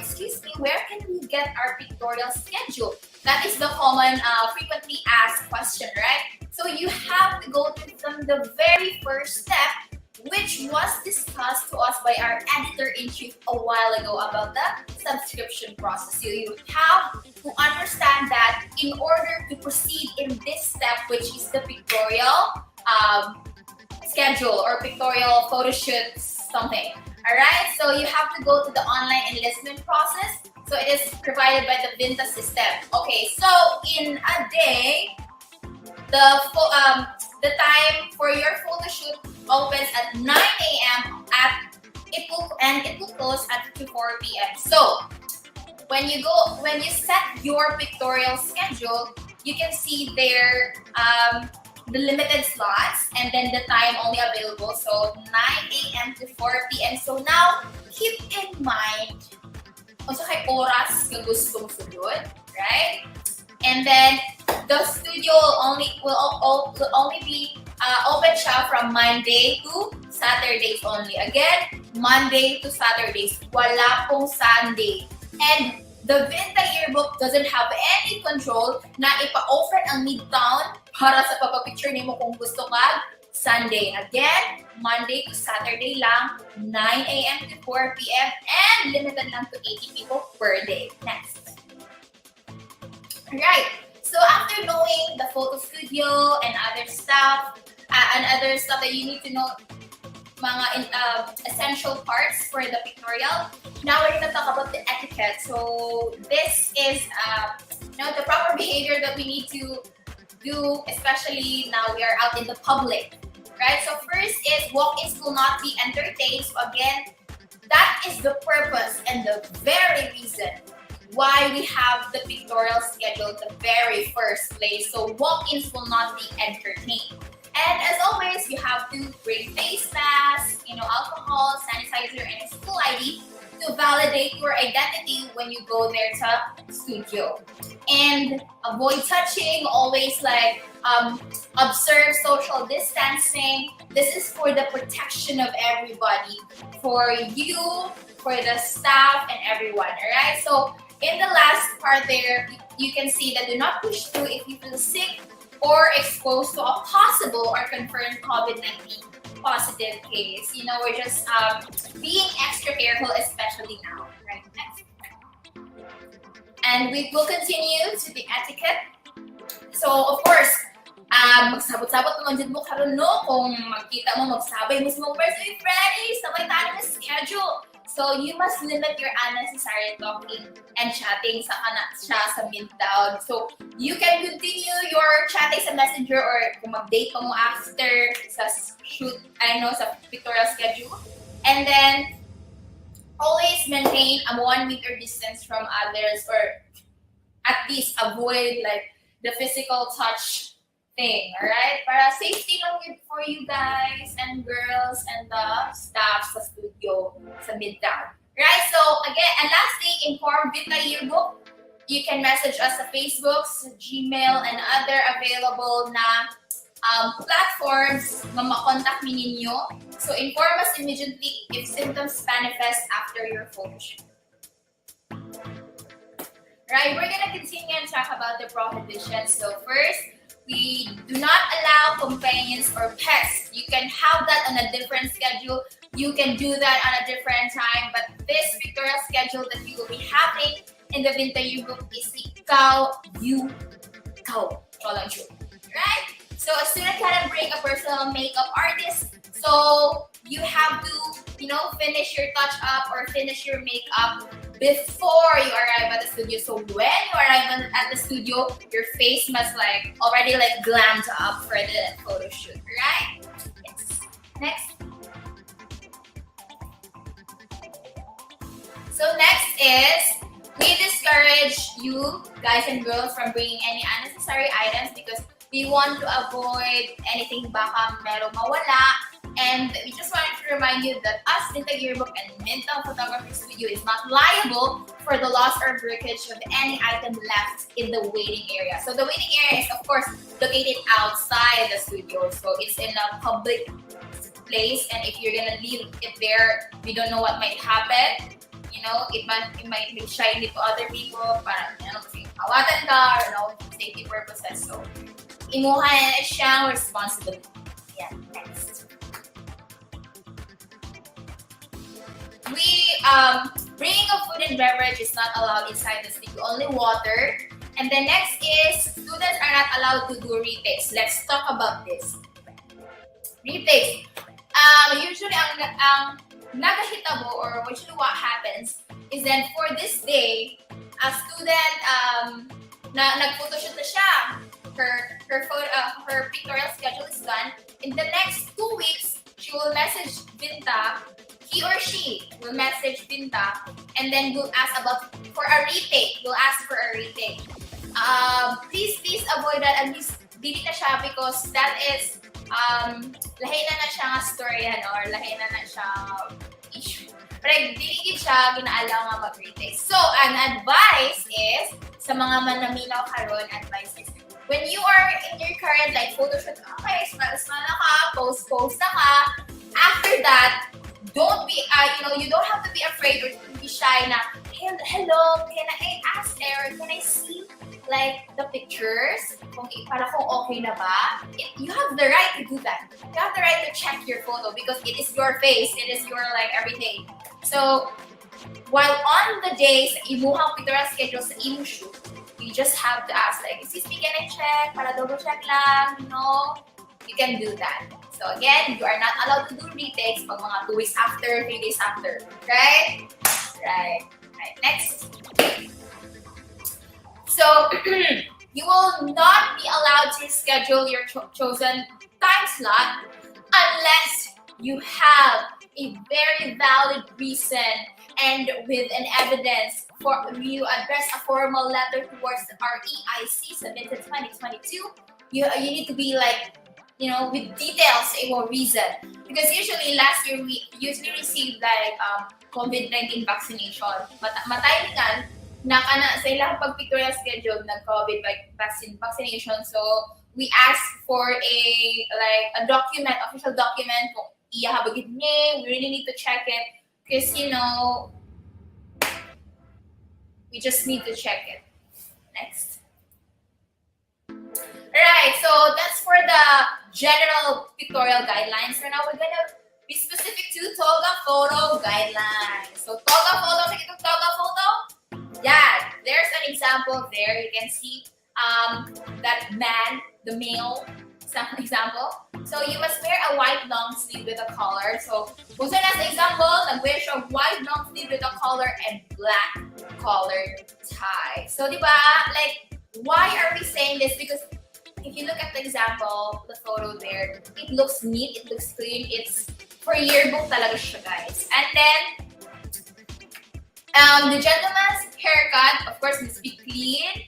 excuse me, where can we get our pictorial schedule? That is the common, frequently asked question, right? So you have to go from the very first step, which was discussed to us by our editor-in-chief a while ago about the subscription process. So you have to understand that in order to proceed in this step, which is the pictorial schedule or pictorial photo shoot something. Alright, so you have to go to the online enlistment process. So it is provided by the VINTA system. Okay, so in a day, the time for your photo shoot opens at 9 a.m. It will close at 4 p.m. So when you set your pictorial schedule, you can see there the limited slots and then the time only available. So 9 a.m. to 4 p.m. So now keep in mind kung sa kay oras nga gustong sulod, right? And then the studio will only be open siya from Monday to Saturdays only. Again, Monday to Saturdays. Wala pong Sunday. And the VINTA yearbook doesn't have any control na ipa-open ang Midtown para sa papapicture nimo kung gusto ka Sunday. Again, Monday to Saturday lang, 9 a.m. to 4 p.m. and limited lang to 80 people per day. Next. Right. So after knowing the photo studio and other stuff that you need to know, mga essential parts for the pictorial, now we're going to talk about the etiquette. So this is the proper behavior that we need to do, especially now we are out in the public. Right? So first is walk-ins will not be entertained. So again, that is the purpose and the very reason why we have the pictorial schedule the very first place. So walk-ins will not be entertained. And as always, you have to bring face masks, alcohol, sanitizer, and a school ID to validate your identity when you go there to studio. And avoid touching, always observe social distancing. This is for the protection of everybody, for you, for the staff, and everyone, alright? So in the last part there, you can see that do not push through if you feel sick or exposed to a possible or confirmed COVID-19 positive case. We're just being extra careful, especially now, right? And we will continue to the etiquette. So, of course, magsabot-sabot naman dyan mo karon no kung magkita mo magsabay mo sa mga person with friends, sabay tayo na schedule. So, you must limit your unnecessary talking and chatting sa sa midtown. So, you can continue your chatting sa messenger or kung mag-date pa mo after sa shoot, sa pictorial schedule. And then, always maintain a 1 meter distance from others or at least avoid like the physical touch thing, alright? Para safety lang yun for you guys and girls and the staff sa studio sa midtown. Right? So again, and lastly, inform VINTA Yearbook. You can message us sa Facebook, sa Gmail, and other available na platforms na makontak mi ninyo. So inform us immediately if symptoms manifest after your photo shoot. Right, we're gonna continue and talk about the prohibitions. So first, we do not allow companions or pets. You can have that on a different schedule. You can do that on a different time. But this pictorial schedule that you will be having in the VINTA Yearbook is ikaw, you, ikaw. Right? So a student cannot bring a personal makeup artist. So you have to, finish your touch up or finish your makeup before you arrive at the studio. So when you arrive at the studio, your face must already glammed up for the photo shoot, right? Yes. Next. So next is, we discourage you guys and girls from bringing any unnecessary items because we want to avoid anything baka merong mawala. And we just wanted to remind you that us, VINTA Yearbook and Midtown Photography Studio is not liable for the loss or breakage of any item left in the waiting area. So the waiting area is, of course, located outside the studio. So it's in a public place, and if you're gonna leave it there, we don't know what might happen. It might be shiny to other people, para awatan ka, or safety purposes. So, imuha siyang responsibility. Yeah, next. Bringing of food and beverage is not allowed inside the studio, only water. And the next is, students are not allowed to do retakes. Let's talk about this. Retakes. Usually, ang nagahitabo, or usually what happens, is then for this day, a student, nag-photoshoot na siya. Her pictorial schedule is done. In the next 2 weeks, she will message VINTA. He or she will message VINTA and then will ask for a retake. Will ask for a retake. Please avoid that and delete na siya because that is lahi na siya nga storyan or lahi na siya issue. Pero delete siya, ginaalaw nga mag-retake. So, an advice is, sa mga manaminaw karon, advice is, when you are in your current photoshoot, okay, smile na ka, post na ka. After that, don't be, you don't have to be afraid or to be shy na, hello, can I ask or can I see the pictures? Para kung okay na ba? You have the right to do that. You have the right to check your photo because it is your face, it is your everything. So, while on the days imuhang pictorial schedule sa imo shoot, you just have to ask excuse me, can I check? Para double check lang, you can do that. So again, you are not allowed to do retakes pag mga 2 weeks after, 3 days after. Right? Right. Next. So, you will not be allowed to schedule your chosen time slot unless you have a very valid reason and with an evidence for you address a formal letter towards our EIC submitted 2022. You need to be with details or reason. Because usually last year we usually received COVID-19 vaccination. Matalingan na sa ilang pag-pictorial schedule ng COVID vaccination. So we asked for a document, official document kung iyahabagid niya. We really need to check it because we just need to check it. Next. Alright, so that's for the general pictorial guidelines. So now we're gonna be specific to toga photo guidelines. So toga photo, toga photo. Yeah, there's an example example there, you can see that man, the male, example. So you must wear a white long sleeve with a collar. So kung sa nasa example, nag-wear siya white long sleeve with a collar and black collared tie. So di ba, like, why are we saying this? Because if you look at the example, the photo there, it looks neat, it looks clean, it's for yearbook talaga siya, guys. And then, the gentleman's haircut, of course, must be clean,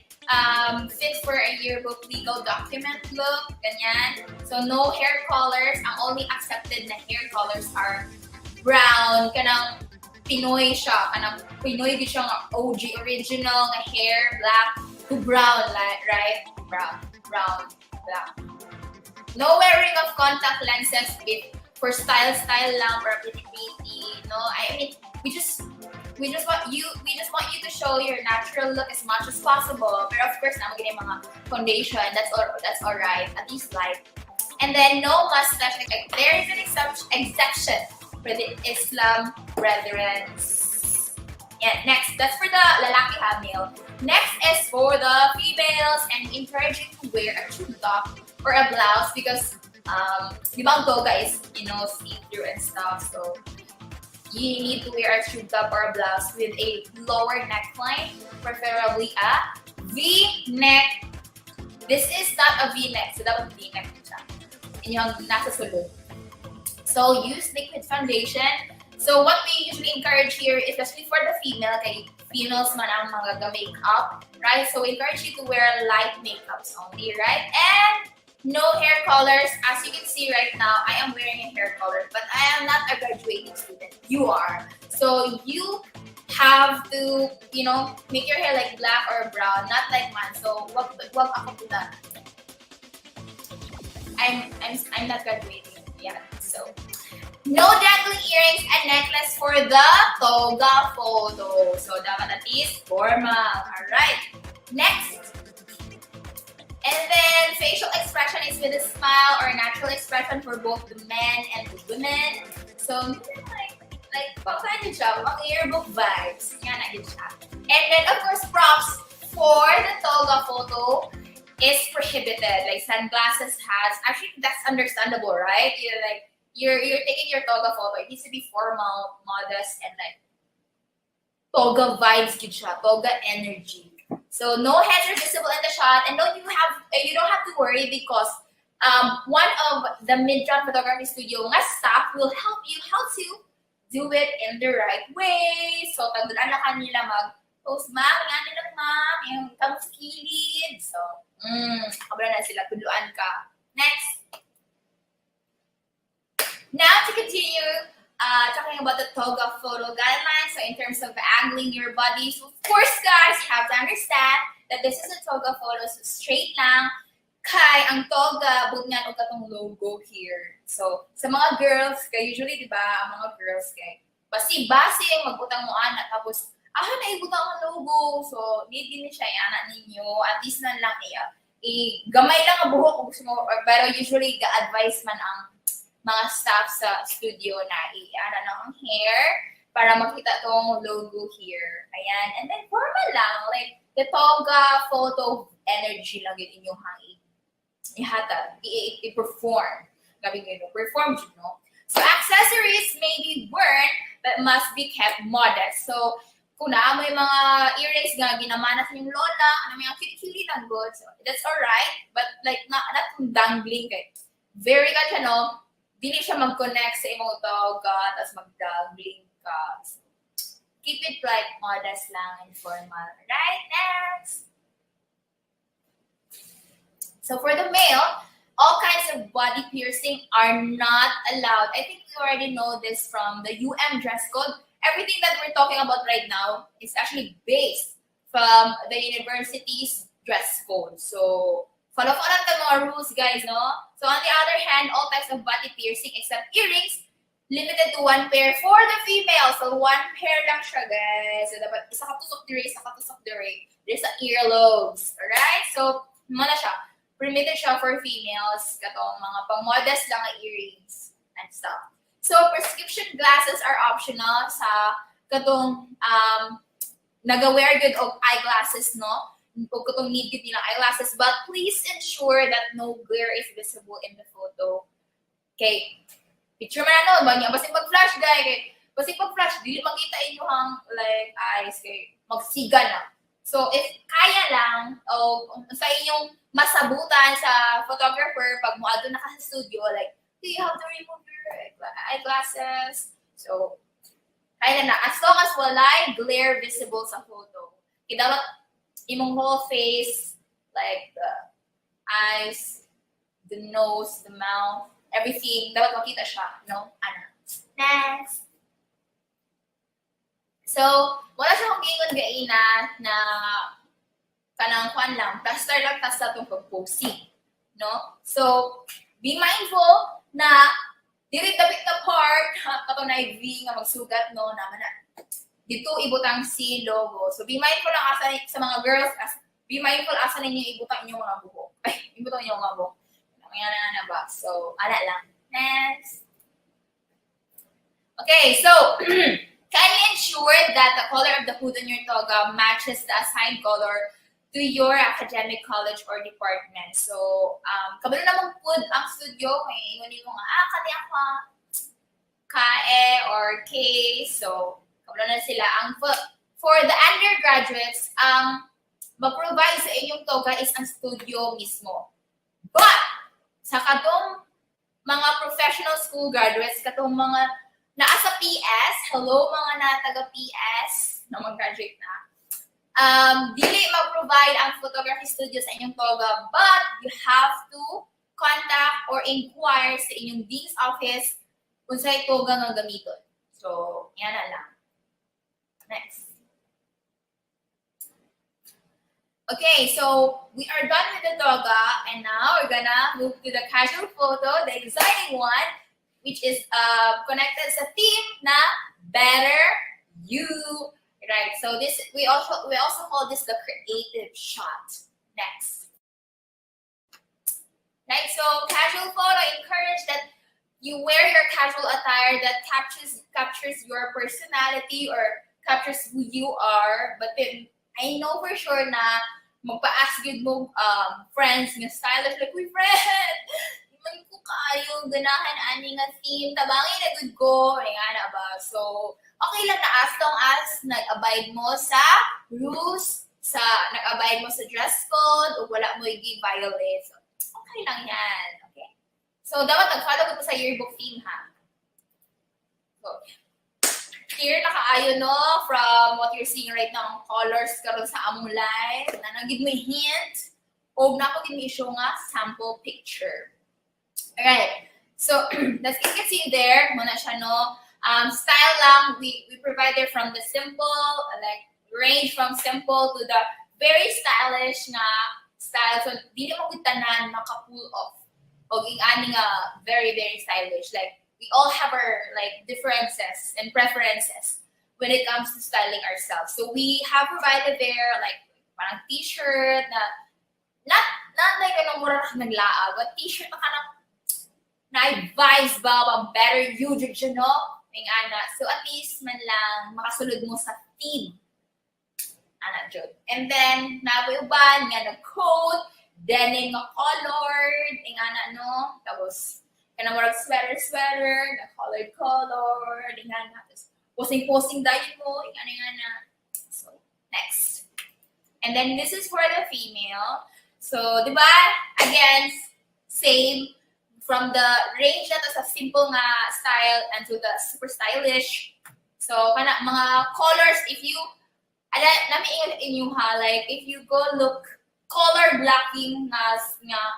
fit for a yearbook legal document look, ganyan. So, no hair colors. Ang only accepted na hair colors are brown, kanang Pinoy siya, kanang Pinoy di siya nga OG, original nga hair, black to brown, right? Brown, black. No wearing of contact lenses for style lang, or pretty. No, I mean, we just want you to show your natural look as much as possible. But of course, naman ganyan mga foundation. That's alright. At least light. And then no mustache. There is an exception for the Islam brethren. Yeah. Next, that's for the lalaki ha, male. Next is for the females, and encouraging to wear a tube top or a blouse because di ba ang toga is, see-through and stuff. So you need to wear a tube top or a blouse with a lower neckline, preferably a V-neck. This is not a V-neck, so dapat V-neck siya. Yung nasa sulod. So use liquid foundation. So what we usually encourage here, especially for the female, kay females man ang mga makeup, right? So we encourage you to wear light makeups only, right? And no hair colors. As you can see right now, I am wearing a hair color, but I am not a graduating student. You are. So you have to, make your hair like black or brown, not like mine. So wag ako to that. I'm not graduating yet. So no dangling earrings and necklace for the toga photo. So dapat at least formal. Alright. Next. And then facial expression is with a smile or natural expression for both the men and the women. So like pagkain siya, mga yearbook vibes. Yan na siya. And then of course props for the toga photo is prohibited. Like sunglasses has, actually that's understandable, right? You're taking your toga photo. It needs to be formal, modest, and like toga vibes gid siya, toga energy. So no heads are visible in the shot, and you don't have to worry because one of the mid-drop photography studio nga staff will help you how to do it in the right way. So tagulan na kanila mag-post, ma'am, yan lang ma'am, yung tamo sa kilid. So, kabala na sila, tuluan ka. Next. Now to continue talking about the toga photo guidelines. So in terms of angling your body, so of course guys, you have to understand that this is a toga photo, so straight lang. Kay ang toga, bug nga katong logo here. So sa mga girls, kay usually di ba, ang mga girls kay basi magbutang mo ana tapos naibutang ang logo. So need din siya ana ninyo, at least na lang gamay lang ang buhok kung gusto mo, pero usually ga-advise man ang mga staff sa studio na i-ana lang ang hair para makita tong logo here. Ayan. And then formal lang, like the toga photo energy lang yun inyong ihata, i-perform. Gabi nyo, perform yun, no? So accessories may be worn but must be kept modest. So kung naamoy mga earrings nga ginamanas yung lola, mga cute lang good, so that's alright, but like not dangling kay very ka siya, no? Dili siya mag-connect sa imong toga, tapos mag-dangling ka. So, keep it like modest lang and formal. Right? Next! So for the male, all kinds of body piercing are not allowed. I think you already know this from the dress code. Everything that we're talking about right now is actually based from the university's dress code. So, follow the mga rules, guys, no? So, on the other hand, all types of body piercing except earrings, limited to one pair for the female. So, one pair lang siya, guys. So, dapat isa katusok dire. There's sa earlobes. Alright? So, muna siya. Permitted siya for females. Katong mga pang-modest lang ang earrings and stuff. So, prescription glasses are optional sa katong nag-wear good of eyeglasses, no? huwag ko itong need nilang eyeglasses, but please ensure that no glare is visible in the photo. Okay. Picture man ano, banya, basing pag-flash, guys. Okay. Basing pag-flash, di makita inyong like eyes, okay. Magsiga na. So, if kaya lang, o sa inyong masabutan sa photographer, pag mo ato na ka sa studio, like, do you have to remove your eyeglasses? So, kaya na, as long as walay glare visible sa photo. Okay, dapat imong whole face, like the eyes, the nose, the mouth, everything, dapat makita siya, no? Ano? Next. So, wala siya kong gingon gaina na kanang kuan lang, plaster lang tas sa itong pag-posing, no? So, be mindful na dili tapit na part, katong na V nga magsugat, no? Naman na. Dito ibutang si logo. So, be mindful lang asa sa mga girls, be mindful asa ninyo ibutang inyong mga buhok. Ay, ibutang inyong mga buhok. Nangyari na ba? So, ala lang. Next. Okay, so, kindly ensure that the color of the hood on your toga matches the assigned color to your academic college or department. So, kabalo namang pud ang studio, may ingon mo nga, kani ako KAE or K. So, kabalo na sila. For the undergraduates, mag-provide sa inyong toga is ang studio mismo. But, sa katong mga professional school graduates, katong mga naa sa PS, hello mga na taga PS na mag-graduate na, dili mag-provide ang photography studio sa inyong toga, but you have to contact or inquire sa inyong dean's office kung sa'y toga nga gamiton. So, yan na lang. Next. Okay, so we are done with the toga, and now we're gonna move to the casual photo, the exciting one, which is connected sa theme na better you. Right. So this we also call this the creative shot. Next. Right. So casual photo encourage that you wear your casual attire that captures your personality or captures who you are. But then I know for sure na magpa-ask good mo friends nga stylish like, "Uy, friend, man ko kayo ganahan ani nga theme tabangi na good ko." Ay nga na ba? So, okay lang na as long as nag-abide mo sa rules, nag-abide mo sa dress code, o wala mo i-violate. So, okay lang yan. Okay? So, dapat nag-follow ko sa yearbook theme, ha? So, clear na kaayo, no? From what you're seeing right now, colors karon sa among live. Na nagid mo hint. O na ko gid mi show nga sample picture. Alright. So, as you can see there, muna siya, no? Style lang, we provide there from the simple, like, range from simple to the very stylish na style. So, di na magitanan maka-pull off. O ging-ani nga very, very stylish. Like, we all have our, like, differences and preferences when it comes to styling ourselves. So, we have provided there, like, parang t-shirt na, not like, anong mura na naglaag, but t-shirt na kanang na-advise ba ang better you, you know? Ana. So, at least man lang makasulod mo sa theme. Ana, Jod. And then, nabuuban nga na coat, denim nga colored, ana, no? Tapos, kanang marag sweater, na colored color, ana. Tapos, posing dahil mo, ana. So, next. And then, this is for the female. So, di ba? Again, same. From the range na to sa simple nga style and to the super stylish. So, kana mga colors, if you, nami inyo ha, like, if you go look, color blocking nga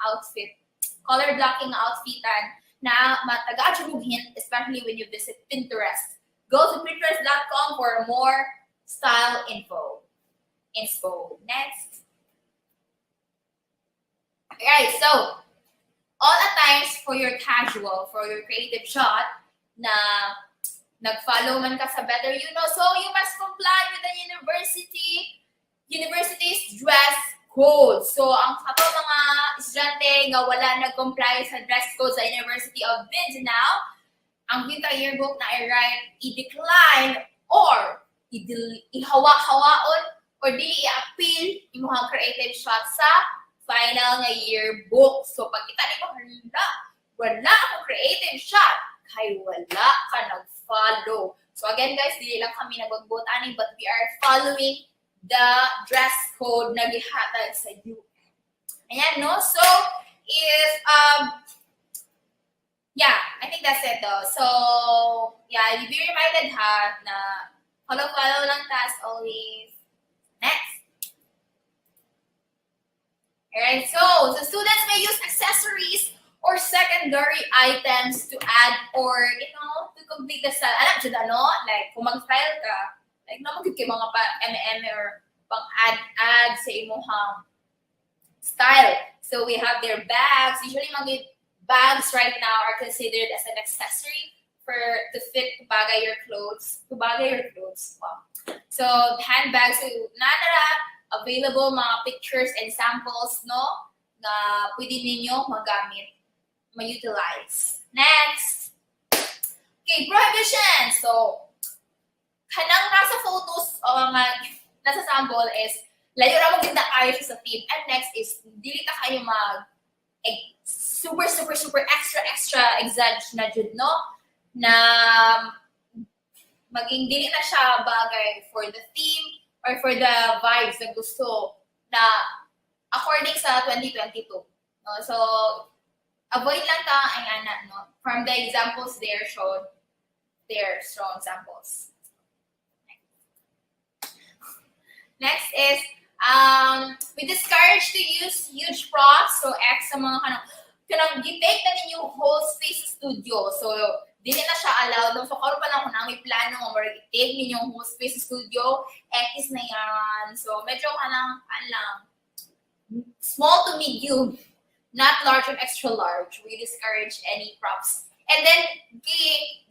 outfit, color blocking outfitan na mataga mo hint, especially when you visit Pinterest. Go to pinterest.com for more style info. Next. Alright, so, all attires for your casual, for your creative shot, na nag-follow man ka sa Better You Know. So, you must comply with the university's dress code. So, ang ato mga estudyante nga wala nag-comply sa dress code sa University of VINTA now, ang VINTA yearbook na i-write, i-decline, or ihawa-hawaon, or dili i-appeal imong creative shot sa final nga yearbook. So pag kita nimo wala akong creative shot kay wala ka nag-follow. So again guys, dili lang kami nag-vote ani, but we are following the dress code na gihatag sa UN. Ayan, no? So if yeah, I think that's it though. So yeah, you be reminded ha na follow lang ta as always. Next. Alright, so the students may use accessories or secondary items to add or, to complete the style. Alam siya no? Like, kung mag-style ka, like, namagid kay mga pa-M&M or pang-add sa imuhang style. So we have their bags. Usually, mga bags right now are considered as an accessory to fit to bagay your clothes. Wow. So handbags, so nanara available mga pictures and samples, no? Na pwede ninyo magamit, ma-utilize. Next. Okay, prohibition. So, kanang nasa photos o nasa sample is layo ra mo ganda kayo sa theme. And next is dili ta kayo super extra exage na jud, no? Na maging dili na siya bagay for the theme or for the vibes na gusto na according sa 2022. No? So, avoid lang ta ang no? From the examples there showed, there strong examples. Next is, we discourage to use huge props. So, X sa mga kanang gitake na ninyo whole space studio. So, dili na siya allowed. So, karon pa lang kung may plano mo, mag-take ninyong whole space studio, X na yan. So, medyo small to medium, not large and extra large. We discourage any props. And then,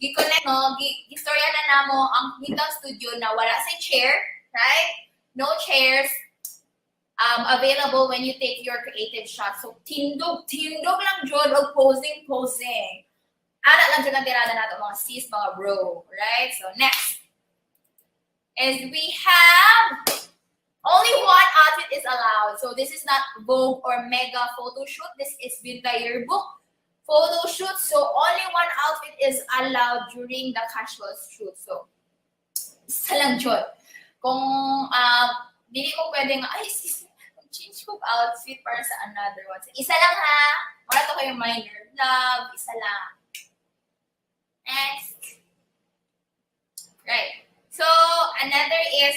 gi-connect, no? Gistorya na namo ang Vinta studio na wala sa chair, right? No chairs available when you take your creative shot. So, tindog lang jud og posing. Ana lang dyan ang tirada nato mga sis, mga bro, right? So, next is we have only one outfit is allowed. So, this is not Vogue or Mega photo shoot. This is Vinta Yearbook photo shoot. So, only one outfit is allowed during the casual shoot. So, isa lang dyan. Kung dili ko pwedeng, sis, change ko outfit para sa another one. So, isa lang ha. Wala to kayo minor. Love, isa lang. Next. Right. So, another is,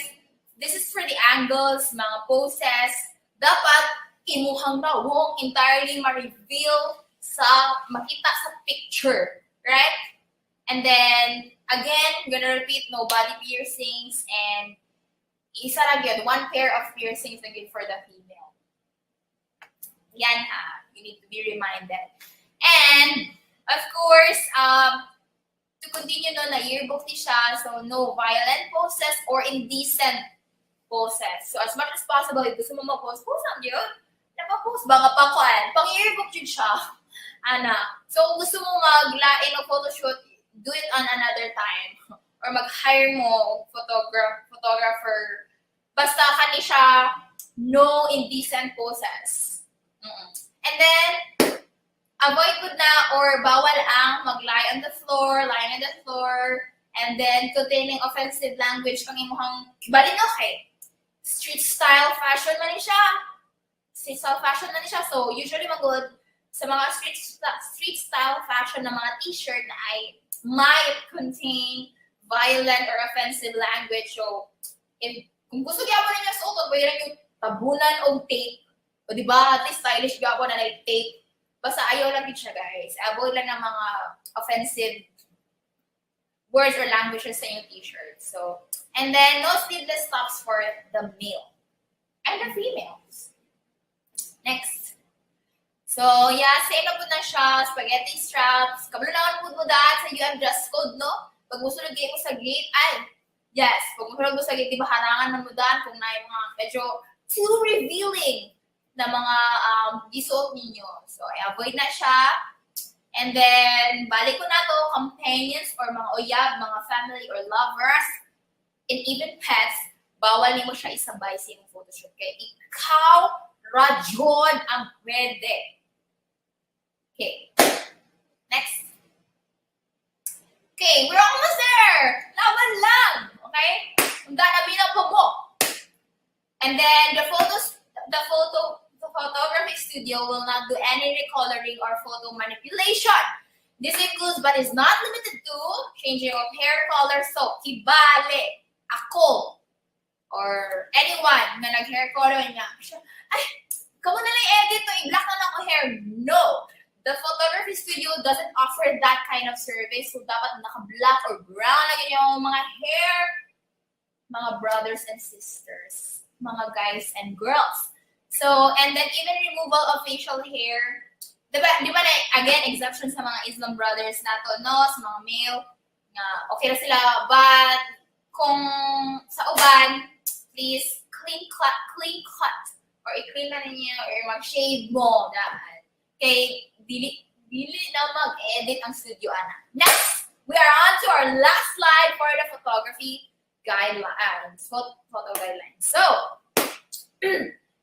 this is for the angles, mga poses. Dapat, imuhang na wong entirely ma-reveal makita sa picture. Right? And then, again, I'm gonna repeat, no body piercings and isa lang yun, one pair of piercings na good for the female. Yan ha. You need to be reminded. And, of course, to continue no na yearbook ni siya, so no violent poses or indecent poses. So as much as possible, if gusto mo mag-post, post lang yun. Napa-post ba nga pa kuan? Pang-yearbook yun siya. So gusto mo maglain o photoshoot, do it on another time. Or mag-hire mo photographer. Basta kani siya, no indecent poses. And then, avoid po na or bawal ang lying on the floor, and then containing offensive language kung imuhang balin okay. Street style fashion man siya. So usually magod sa mga street style fashion na mga t-shirt na ay might contain violent or offensive language. So kung gusto gyapon ninyo suot, pwede yung tabunan o tape. O diba, at least stylish gyapon na tape. Basta ayaw lang din siya, guys. Avoid lang ng mga offensive words or languages sa inyong t-shirt. So, and then, no sleeveless tops for the male and the females. Next. So, yeah, same na po na siya. Spaghetti straps. Kabalo naman po mo dahil sa UM dress code, no? Pag gusto nag mo sa gate, yes. Pag gusto mo sa gate, di ba harangan na mo dahil kung na yung mga medyo too revealing na mga isuot ninyo. So, avoid na siya. And then, balik ko na to, companions or mga oyab, mga family or lovers, and even pets, bawal ni mo siya isabay sa iyong photoshoot. Kaya ikaw, radyon ang pwede. Okay. Next. Okay, we're almost there. Laban lang. Okay? Kung ganabilang po mo. And then the photography studio will not do any recoloring or photo manipulation. This includes but is not limited to changing of hair color. So, kibale, ako, or anyone na nag-hair color niya, ay, kamo na lang edit to, i-black na lang ako hair. No! The photography studio doesn't offer that kind of service. So, dapat naka-black or brown lagi yung mga hair. Mga brothers and sisters. Mga guys and girls. So, and then even removal of facial hair. Di ba na, again, exception sa mga Islam brothers na to, no? Sa mga male, na okay na sila. But, kung sa uban, please, clean cut. Or i-clean na ninyo, or mag-shave mo. Dapat. Okay, dili na mag-edit ang studio, ana. Next, we are on to our last slide for the photography guidelines. Photo guidelines. So,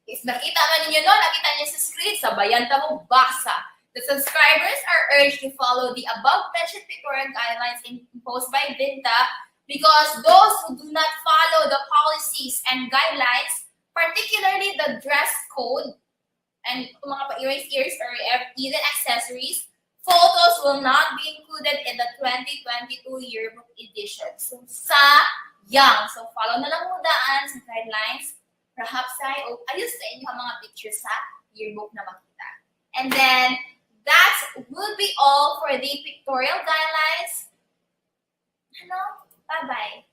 if nakita man ninyo, no, nakita niyo sa screen, sabayan ta mo basa. The subscribers are urged to follow the above-mentioned pictorial guidelines imposed by VINTA because those who do not follow the policies and guidelines, particularly the dress code, and mga pa-erase ears or even accessories, photos will not be included in the 2022 yearbook edition. So, sayang. So, follow na lang mo daan sa guidelines. Perhaps ayos sa inyo ang mga pictures sa yearbook na makita. And then, that will be all for the pictorial guidelines. Bye-bye.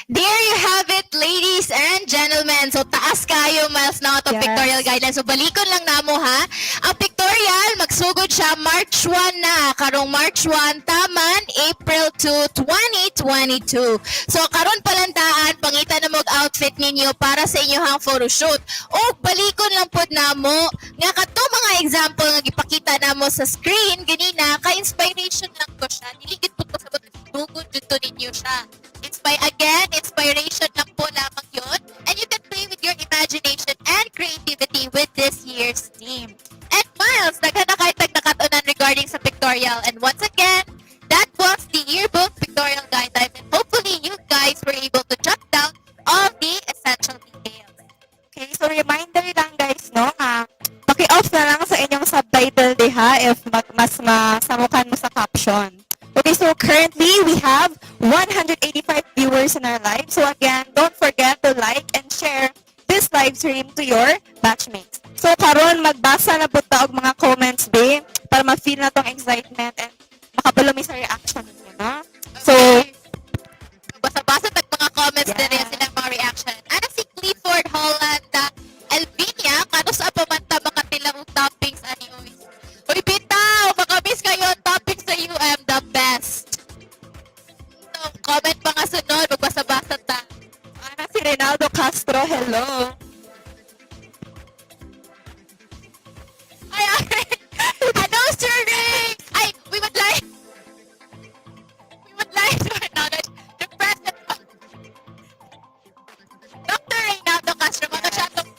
There you have it, ladies and gentlemen. So, taas kayo, miles na ito,
Yes.
pictorial guidelines. So, balikon lang namo ha. Ang pictorial, magsugod siya March 1 na. Karong March 1, taman, April 2, 2022. So, karon palantaan, pangita na mag-outfit ninyo para sa inyong photoshoot. O, balikon lang po namo. Nga kato mga example nga gipakita namo sa screen, ganina, ka-inspiration lang ko siya. Niligid po ko sa dugod dito ninyo siya. Inspiration lang po lamang yun. And you can play with your imagination and creativity with this year's theme. And Miles, daghan na kahit nagkakatunan regarding sa pictorial. And once again, that was the yearbook pictorial guideline. And hopefully you guys were able to jot down all the essential details.
Okay, so reminder lang guys, no? Paki-off na lang sa inyong subtitle diha if mas masamukan mo sa caption. Okay, so currently we have 185 viewers in our live. So again, don't forget to like and share this live stream to your batchmates. So karon magbasa na po ta og mga comments be para ma-feel na tong excitement and makabulumi sa reaction niyo, no? So
basa-basa tag mga comments din yan silang mga reaction. Ano si Clifford Holland, Elvinia, kano sa pamanta mga tilang toppings ani oy. Uy, bitaw, makamiss kayo toppings sa UM, the best. So, comment pa nga sunod, magbasa-basa ta.
ana si Ronaldo Castro, hello.
Ay, ano, Sir Ray? Ay, we would like to acknowledge the present of Dr. Reynaldo Castro, mga siyatong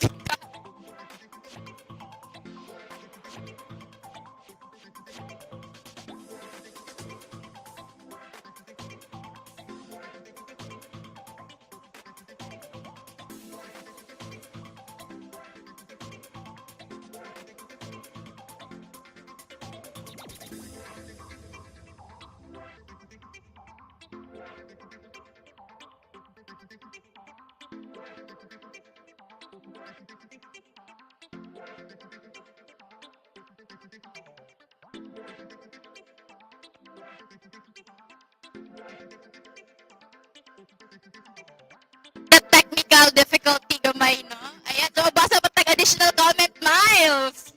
the technical difficulty gamay, no? Ayan, so mabasa pa tag additional comment, Miles.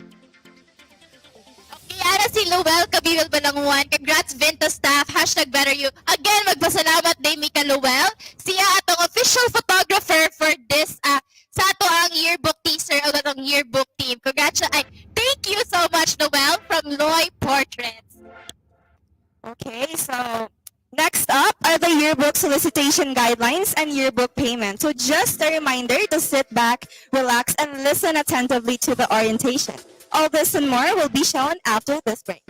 Okay, ara si Lowell Kabibil Balanguan. Congrats, VINTA staff. #BetterYou. Again, magpasalamat day Mika Lowell. Siya atong official photographer for this sa ato ang yearbook teaser yearbook team. Thank you so much, Noel, from Loy Portraits.
Okay, so next up are the yearbook solicitation guidelines and yearbook payment. So just a reminder to sit back, relax, and listen attentively to the orientation. All this and more will be shown after this break.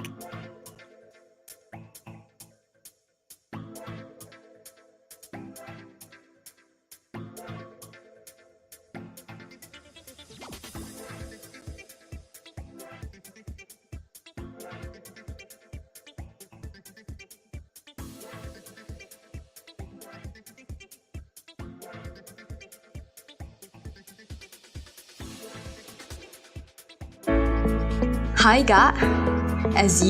Hi Ga! As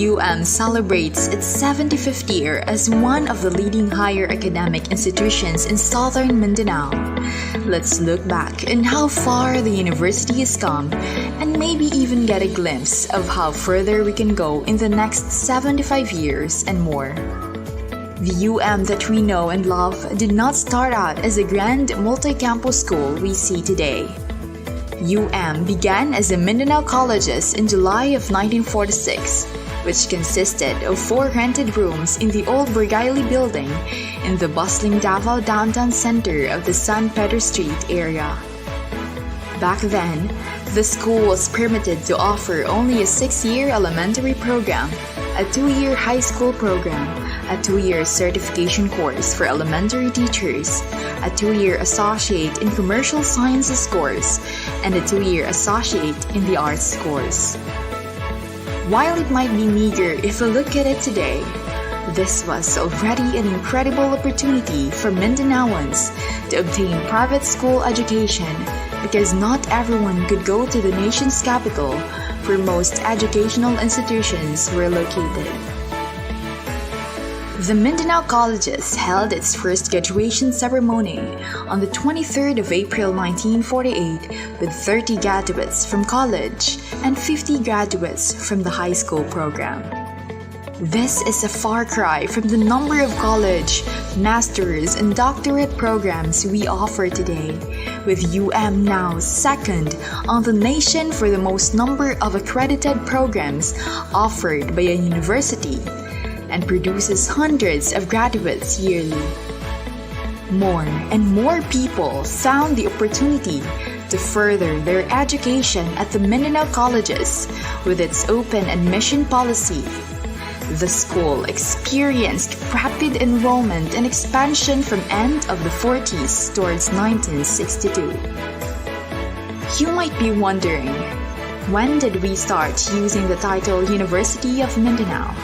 celebrates its 75th year as one of the leading higher academic institutions in southern Mindanao, let's look back on how far the university has come and maybe even get a glimpse of how further we can go in the next 75 years and more. The that we know and love did not start out as a grand multi-campus school we see today. Began as a Mindanao Colleges in July of 1946, which consisted of 4 rented rooms in the old Burgaili building in the bustling Davao downtown center of the San Pedro Street area. Back then, the school was permitted to offer only a 6-year elementary program, a 2-year high school program, a 2-year certification course for elementary teachers, a 2-year associate in commercial sciences course, and a 2-year associate in the arts course. While it might be meager if we look at it today, this was already an incredible opportunity for Mindanaoans to obtain private school education because not everyone could go to the nation's capital where most educational institutions were located. The Mindanao Colleges held its first graduation ceremony on the 23rd of April 1948 with 30 graduates from college and 50 graduates from the high school program. This is a far cry from the number of college, master's, and doctorate programs we offer today, with now second on the nation for the most number of accredited programs offered by a university, and produces hundreds of graduates yearly. More and more people found the opportunity to further their education at the Mindanao Colleges with its open admission policy. The school experienced rapid enrollment and expansion from end of the 40s towards 1962. You might be wondering, when did we start using the title University of Mindanao?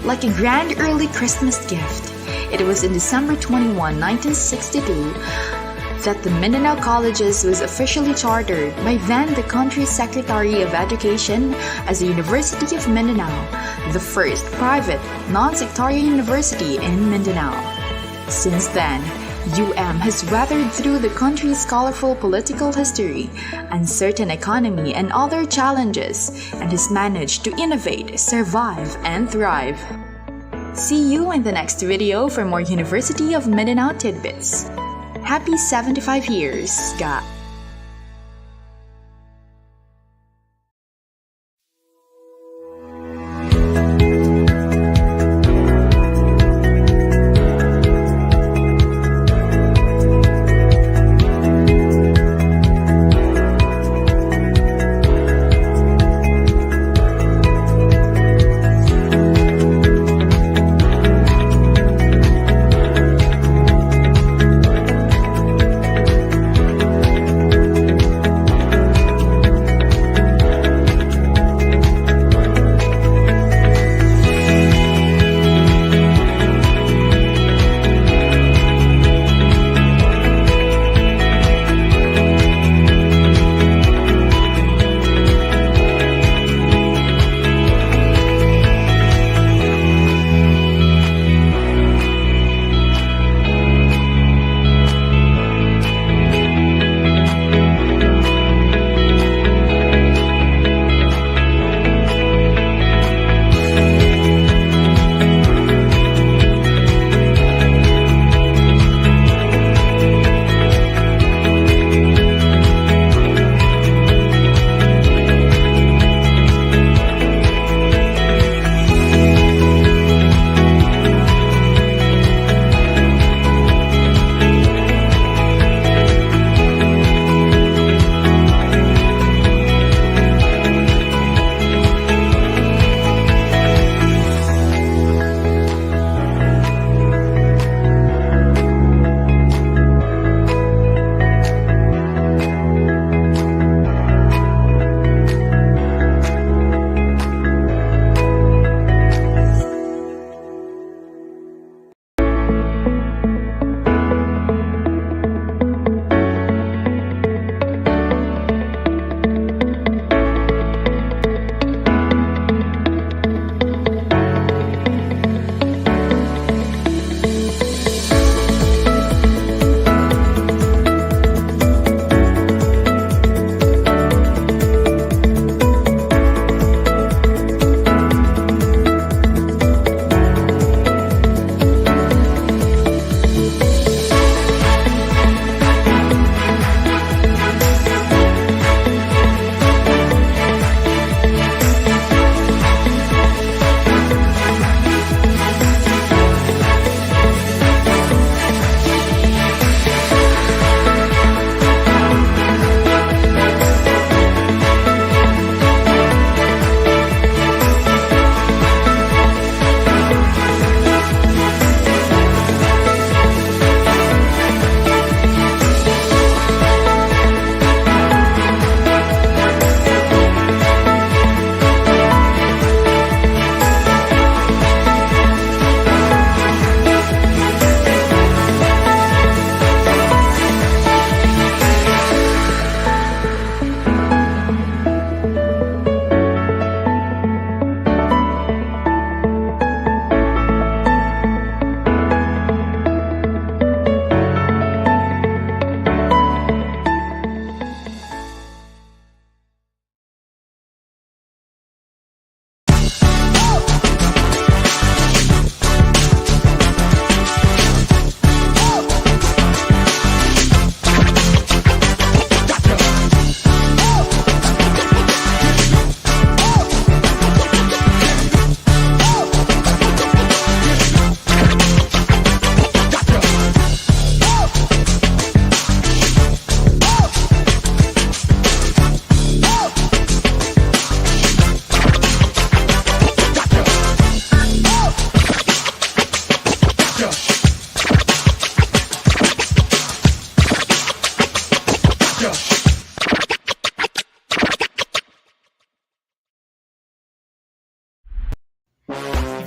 Like a grand early Christmas gift, it was in December 21, 1962, that the Mindanao Colleges was officially chartered by then the country's Secretary of Education as the University of Mindanao, the first private, non-sectarian university in Mindanao. Since then, has weathered through the country's colorful political history, uncertain economy, and other challenges, and has managed to innovate, survive, and thrive. See you in the next video for more University of Mindanao tidbits. Happy 75 years, Ga!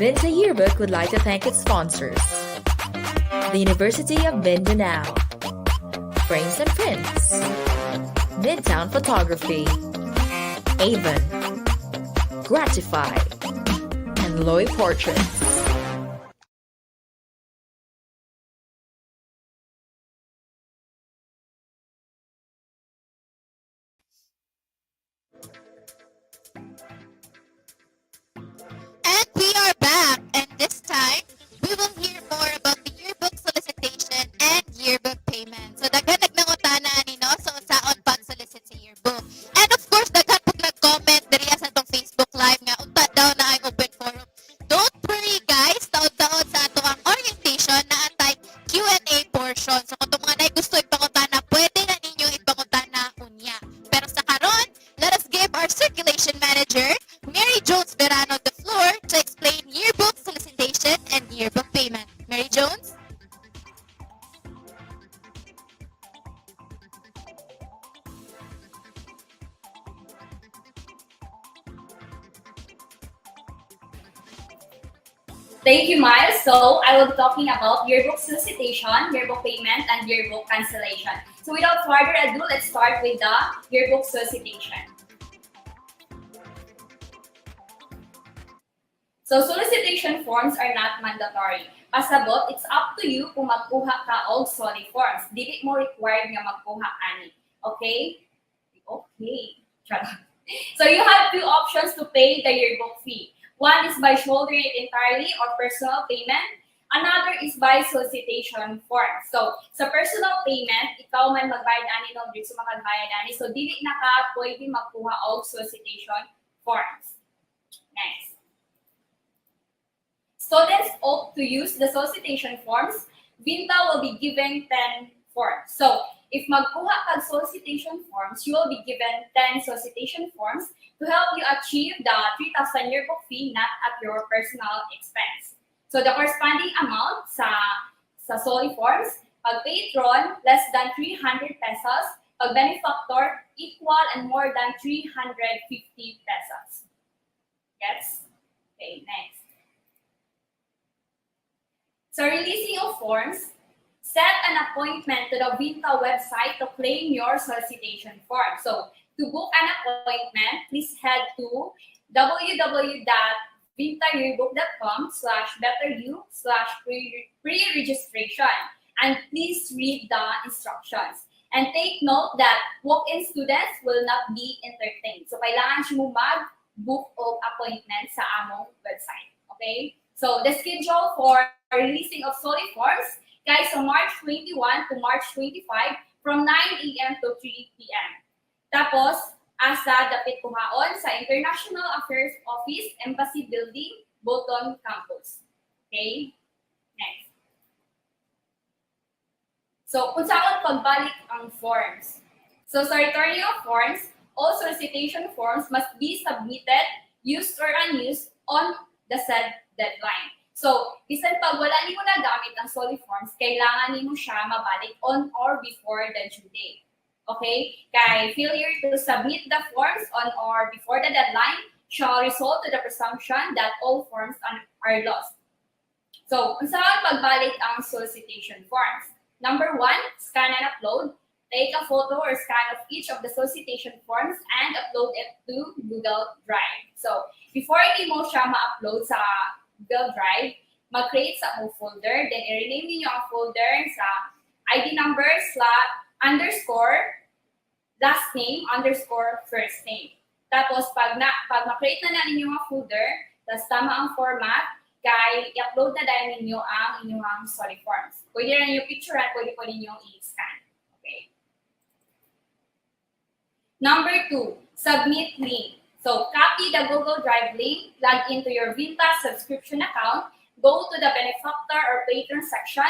VINTA Yearbook would like to thank its sponsors: the University of Mindanao, Frames and Prints, Midtown Photography, Avon, Gratify, and Loy Portraits.
And we are back, and this time, we will hear more about the yearbook solicitation and yearbook payment. So, daghan nagnangutana nino sa unsaon pag-solicit sa yearbook. And of course, daghan pag nag-comment diri sa atong Facebook Live nga unta daw na ay open forum. Don't worry guys, taod-taod sa ato ang orientation na atay Q&A portion. So, kung itong mga nay gusto ipangutana, pwede na ninyo ipangutana unya. Pero sa karon, let us give our circulation manager, Mary Jones Verano, the floor to explain yearbook solicitation and yearbook payment. Mary Jones?
Thank you, Miles. So I will be talking about yearbook solicitation, yearbook payment, and yearbook cancellation. So without further ado, let's start with the yearbook solicitation. So solicitation forms are not mandatory. Pasabot, it's up to you kung magkuha ka og soli forms. Dili mo required nga magkuha ani. Okay? Okay. Charot. So you have two options to pay the yearbook fee. One is by shouldering it entirely or personal payment. Another is by solicitation form. So, sa personal payment, ikaw man magbayad ani no, dito magbayad ani. So, dili na ka pwede magkuha og solicitation forms. Next. Students opt to use the solicitation forms. VINTA will be given 10 forms. So, if magkuha kag solicitation forms, you will be given 10 solicitation forms to help you achieve the 3,000 yearbook fee not at your personal expense. So the corresponding amount sa soli forms, pag patron, less than 300 pesos, pag benefactor, equal and more than 350 pesos. Yes? Okay, next. So releasing of forms, set an appointment to the VINTA website to claim your solicitation form. So, to book an appointment, please head to www.vintayoubook.com/betteryou/pre-registration and please read the instructions. And take note that walk-in students will not be entertained. So, kailangan siya mo mag-book of appointment sa among website. Okay? So, the schedule for releasing of soli forms, guys, so March 21 to March 25 from 9 a.m. to 3 p.m. Tapos, asa dapit kuhaon sa International Affairs Office, Embassy Building, Bolton Campus. Okay? Next. So, kung saan pagbalik ang forms. So, sa returning of forms, all solicitation forms must be submitted, used or unused, on the said deadline. So, bisan pag wala niyo na gamit ang soli forms, kailangan niyo siya mabalik on or before the due date. Okay? Kay failure to submit the forms on or before the deadline shall result to the presumption that all forms are lost. So, kung saan pagbalik ang solicitation forms? Number 1, scan and upload. Take a photo or scan of each of the solicitation forms and upload it to Google Drive. So, before hindi mo siya ma-upload sa Google Drive, mag-create sa mong folder, then i-rename niyo ang folder sa ID number /_ last name _ first name. Tapos, pag ma-create na ninyo ang folder, tapos tama ang format, kay i-upload na dahil ninyo ang inyong soli forms. Pwede na ninyo picturean, pwede po ninyo i-scan. Okay. Number 2, submit link. So, copy the Google Drive link, log into your VINTA subscription account, go to the benefactor or patron section,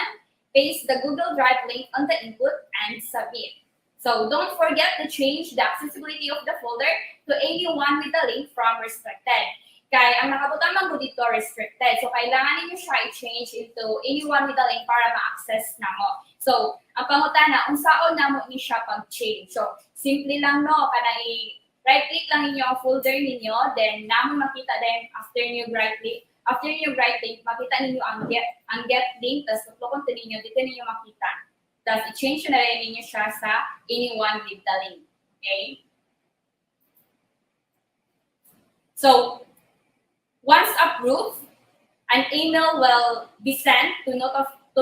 paste the Google Drive link on the input, and submit. So, don't forget to change the accessibility of the folder to anyone with the link from restricted. Kaya ang nakabutang man po dito restricted. So, kailangan ninyo siya i-change into anyone with the link para ma-access na mo. So, ang pangutana, unsaon na mo ni siya pag-change. So, simple lang no, right-click lang ninyo ang folder ninyo, then namin makita din after nyo right-click,
After ninyo write link, makita ninyo ang get link, tapos pag-lokonto ninyo, dito ninyo makita. Tapos i-change na rin ninyo siya sa anyone with the link. Okay? So, once approved, an email will be sent to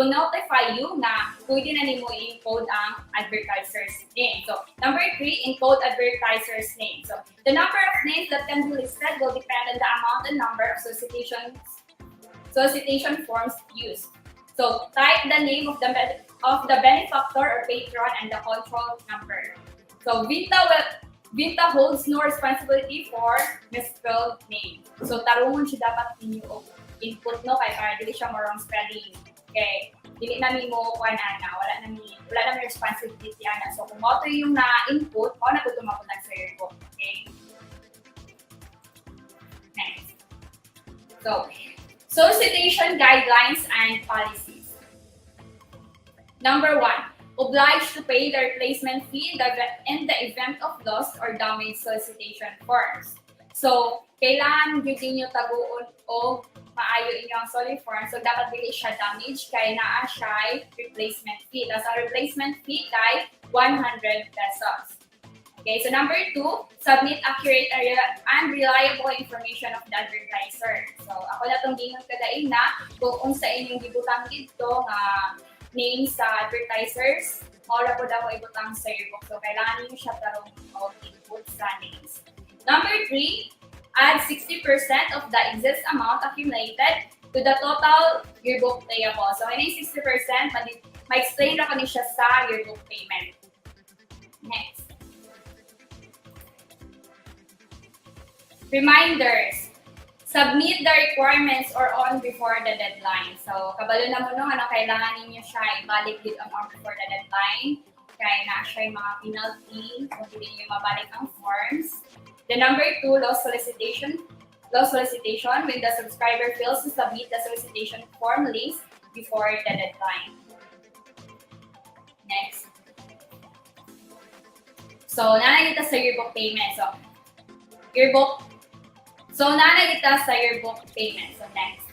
notify you na pwede na nimo i-encode ang advertiser's name. So, number 3, encode advertiser's name. So, the number of names that can be listed will depend on the amount and number of solicitation forms used. So, type the name of the benefactor or patron and the control number. So, VINTA holds no responsibility for misspelled name. So, tarungon siya dapat ninyo input no kay para dili siya mo wrong spelling. Okay. Dili namin mo kuan ana, wala namin responsibility ana. So, kung mo yung na-input, na po tumapunta sa yearbook. Okay. Next. So, solicitation guidelines and policies. Number 1, obliged to pay the replacement fee in the event of lost or damaged solicitation forms. So, kailangan yun nyo taguon o maayo inyong solid form. So, dapat dili siya damaged kay naa siya replacement fee. Tapos, ang replacement fee kay 100 pesos. Okay, so number 2, submit accurate and reliable information of the advertiser. So, ako na itong gingon kagain na kung unsa inyong gibutang dito nga name sa advertisers, wala po daw ibutang sa yearbook. So, kailangan nyo siya tarong input sa names. Number 3, add 60% of the excess amount accumulated to the total yearbook payable. So, ano yung 60%? Ma-explain na ko siya sa yearbook payment. Next. Reminders. Submit the requirements or on before the deadline. So, kabalo na mo ano kailangan ninyo siya ibalik dito on before the deadline. Kaya na siya yung mga penalty kung hindi niyo mabalik ang forms. The number 2, law solicitation. When the subscriber fails to submit the solicitation form links before the deadline. Next. So, nanay kita sa yearbook payment. So, nanay kita sa yearbook payment. So, next.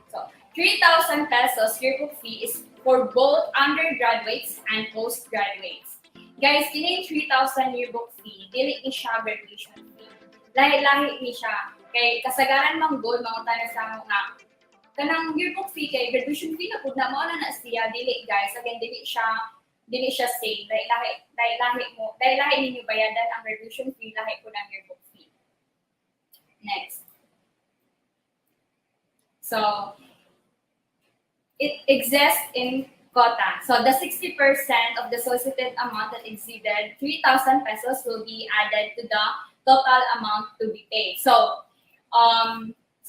So, 3,000 pesos yearbook fee is for both undergraduates and postgraduates. Guys, kini 3,000 yearbook fee, dili ni siya graduation fee. Lahi-lahi ni siya. Kay kasagaran mang goal, mga tayo sa mga kanang yearbook fee kay graduation fee na pud na mo na siya dili guys. Again, dili siya same. Lahi ninyo bayadan ang graduation fee, lahi po ng yearbook fee. Next. So, it exists in quota. So, the 60% of the solicited amount that exceeded 3,000 pesos will be added to the total amount to be paid. So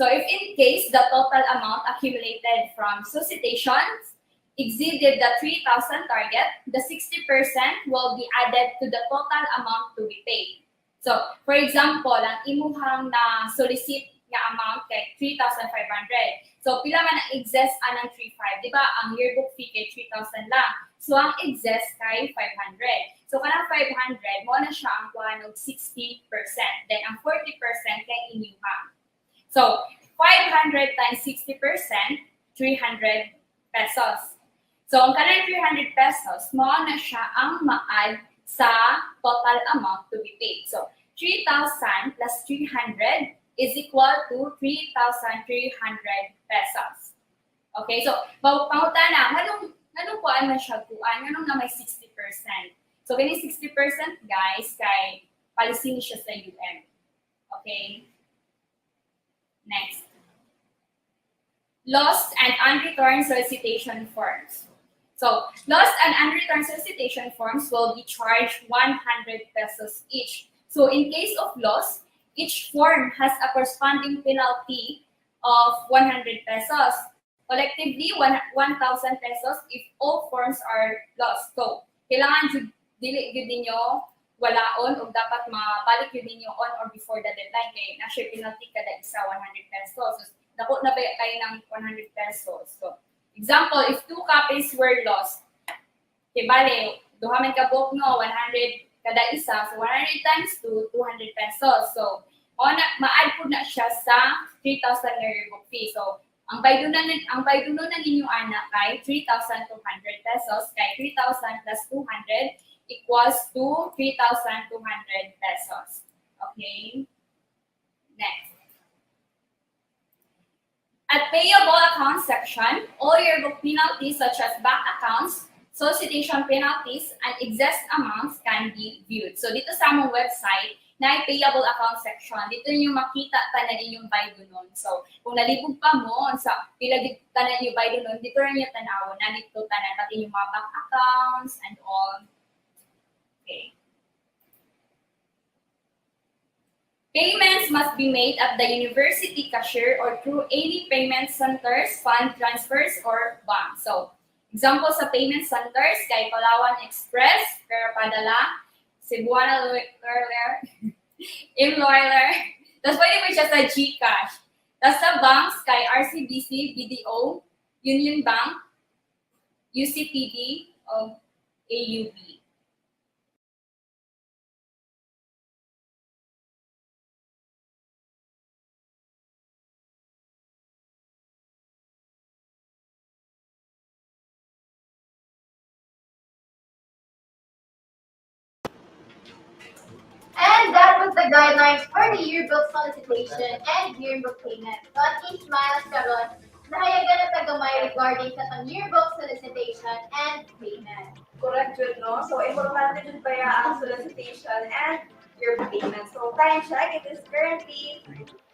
if in case the total amount accumulated from solicitations exceeded the 3,000 target, the 60% will be added to the total amount to be paid. So, for example, ang imuhang na solicit nga amount kay 3,500. So, pila man ang excess anang 3,500. Diba, ang yearbook fee kay 3,000 lang. So, ang excess kay 500. So, kanang 500, mo na siya ang kuha ng 60%. Then, ang 40% kay inyuhang. So, 500 times 60%, 300 pesos. So, ang kanang 300 pesos, mo na siya ang ma-add sa total amount to be paid. So, 3,000 plus 300 is equal to 3,300 pesos. Okay, so, panguta na, anong kuhaan man siya kuhaan? Anong na may 60%? So, kaya 60% guys, kay policy siya sa UM. Okay? Next. Lost and unreturned solicitation forms. So, lost and unreturned solicitation forms will be charged 100 pesos each. So, in case of loss, each form has a corresponding penalty of 100 pesos. Collectively, 1,000 pesos if all forms are lost. So, kailangan dili yun ninyo walaon o dapat mabalik yun ninyo on or before the deadline. Kaya na-share penalty kada isa 100 pesos. So, dako na ba kayo ng 100 pesos. So, example, if 2 copies were lost, bale, duha man ka book no, 100 kada isa. So, 100 times 2, 200 pesos. So, ma-add po na siya sa 3,000 na yearbook fee. So, ang baydunon na ninyo anak kay 3,200 pesos, kay 3,000 plus 200 equals to 3,200 pesos. Okay? Next. At payable account section, all yearbook penalties such as back accounts, solicitation penalties, and excess amounts can be viewed. So dito sa among website, na payable account section, dito niyo makita tanan inyong baydunon. So kung nalibog pa mo sa pila tanan inyong baydunon, dito rin niyo tanawon na dito tanan pati inyong mga back accounts and all. Okay. Payments must be made at the university cashier or through any payment centers, fund transfers, or bank. So, example sa payment centers, kay Palawan Express, Pero Padala, Cebuana Lawyer, Imloiler, tapos pwede mo siya sa GCash. Tapos sa banks, kay RCBC, BDO, Union Bank, UCPD, o AUB.
And that was the guidelines for the yearbook solicitation and yearbook payment. So at least miles karon, nahayagan na tagamay regarding sa tang yearbook solicitation and payment.
Correct yun, no? So, importante dun kaya ang solicitation and yearbook payment. So, time check, it is currently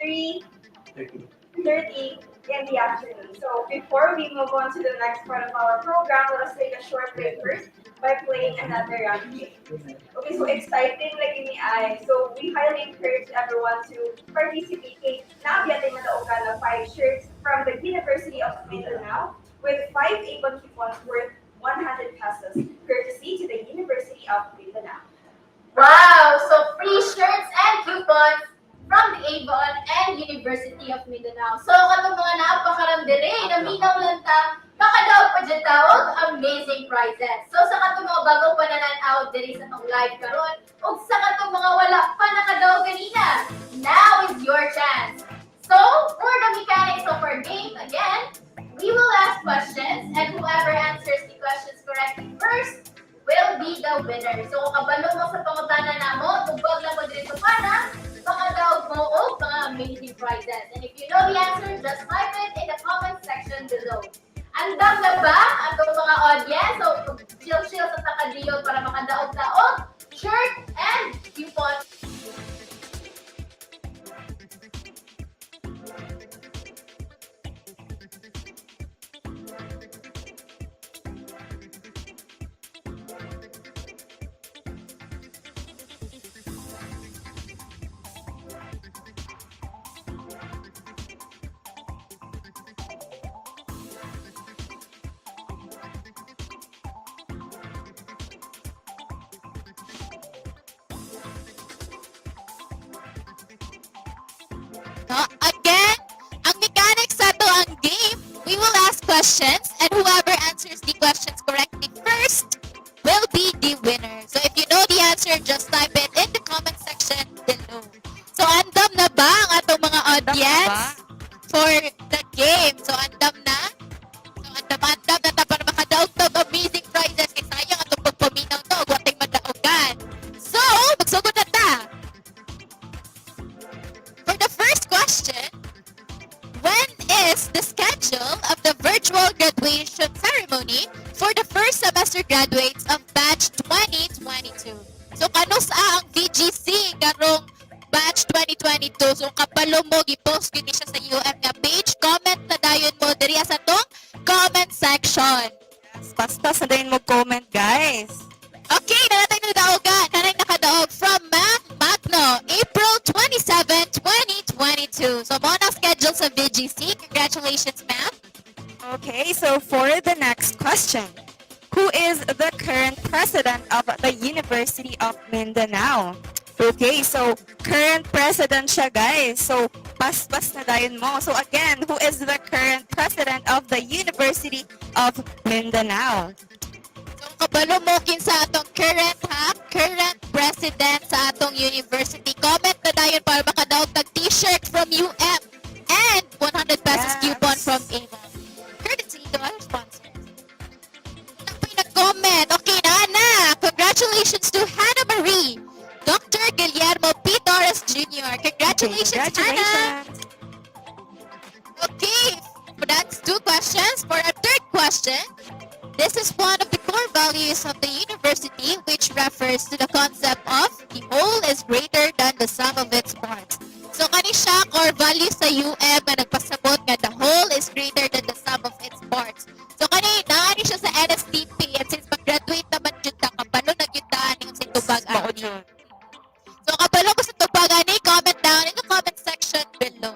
3:30 in the afternoon. So, before we move on to the next part of our program, let us take a short break first by playing another round game. Okay, so exciting like in the eye. So, we highly encourage everyone to participate. Now, getting na daogan ng 5 shirts from the University of Mindanao with 5 Avon coupons worth 100 pesos, courtesy to the University of Mindanao.
Wow! So free shirts and coupons from the Avon and University of Mindanao. So katong mga napakaramdere, naminaw lang ta, makadaog pa dyan taog, amazing prizes. So sa katong mga bago pa nanan-out diri sa tong live karon, ug sa katong mga wala pa nakadaog ganina, now is your chance. So for the mechanics of our game, again, we will ask questions, and whoever answers the questions correctly first will be the winner. So kung kabalo mo sa pangutana namo, tubag lang mo dito para makadaog mo og mga amazing prizes. And if you know the answer, just type it in the comment section below. Andam na ba atong mga audience? So chill sa takadiyog para makadaog-daog, shirt and coupon.
Again, ang mechanics sa to ang game, we will ask questions and whoever answers the questions correctly first will be the winner. So if you know the answer, just type it in the comment section below. So andam na ba ang atong mga audience for the game? So andam na? So andam na ta para makadaog to amazing prizes kay sayang atong pagpaminaw to, wating madaogan. So, magsugod na ta. For the first question, when is the schedule of the virtual graduation ceremony for the first semester graduates of batch 2022? So kanus ang VGC karong batch 2022. So kapalo mo gi-post gini siya sa UM nga page, comment na dayon mo diri sa tong comment section.
Basta sa dayon mo comment, guys.
Okay, nanay nakadaog from Ma'am Magno, April 27, 2022. So, mo na schedule sa VGC. Congratulations, ma'am.
Okay, so for the next question, who is the current president of the University of Mindanao? Okay, so current president siya, guys. So, pas-pas na dayon mo. So again, who is the current president of the University of Mindanao?
So, kabalo mo kinsa atong current president sa atong university. Comment na dayon para makadaog tag t-shirt from UM and 100 pesos coupon from Avon. Courtesy to our sponsors. Napay nag-comment. Okay, Nana. Congratulations to Hannah Marie. Dr. Guillermo P. Torres Jr. Congratulations, Hannah. Okay, so that's 2 questions. For our third question, this is one of the core values of the university, which refers to the concept of the whole is greater than the sum of its parts. So, kani siya core value sa UM na nagpasabot nga the whole is greater than the sum of its parts. So, naani siya sa NSTP and since mag-graduate naman dyan ta, kapalo nagyutaan yung sa tubag ani. So, kapalo ko sa tubag ani, comment down in the comment section below.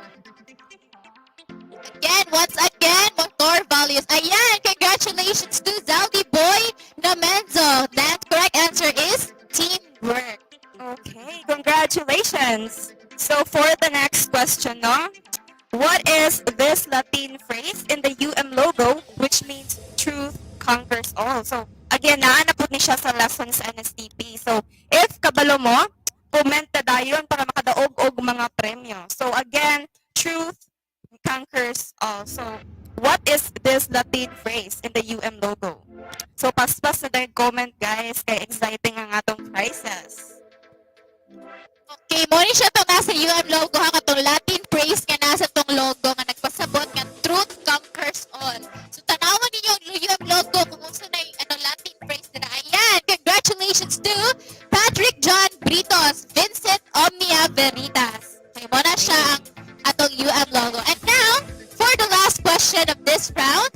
Again, once again, more core values. Ayan, congratulations to Zaldi Boy Namenzo. That correct answer is teamwork.
Okay, congratulations. So for the next question, no? What is this Latin phrase in the UM logo which means truth conquers all? So again, naanapod ni siya sa lesson sa NSTP. So if kabalo mo, comment na dayon para makadaog og mga premyo. So again, truth conquers all. So what is this Latin phrase in the UM logo? So paspas na dayon comment guys, kay exciting ang atong prizes.
Okay, mo ni siya to nasa UM logo ha, katong Latin phrase nga nasa tong logo nga nagpasabot nga truth conquers all. So tanawan ninyo ang UM logo kung unsa na yung Latin phrase nila. Ayan, congratulations to Patrick John Britos, Vincent Omnia Veritas. Okay, mo na siya ang atong UM logo. And now, for the last question of this round,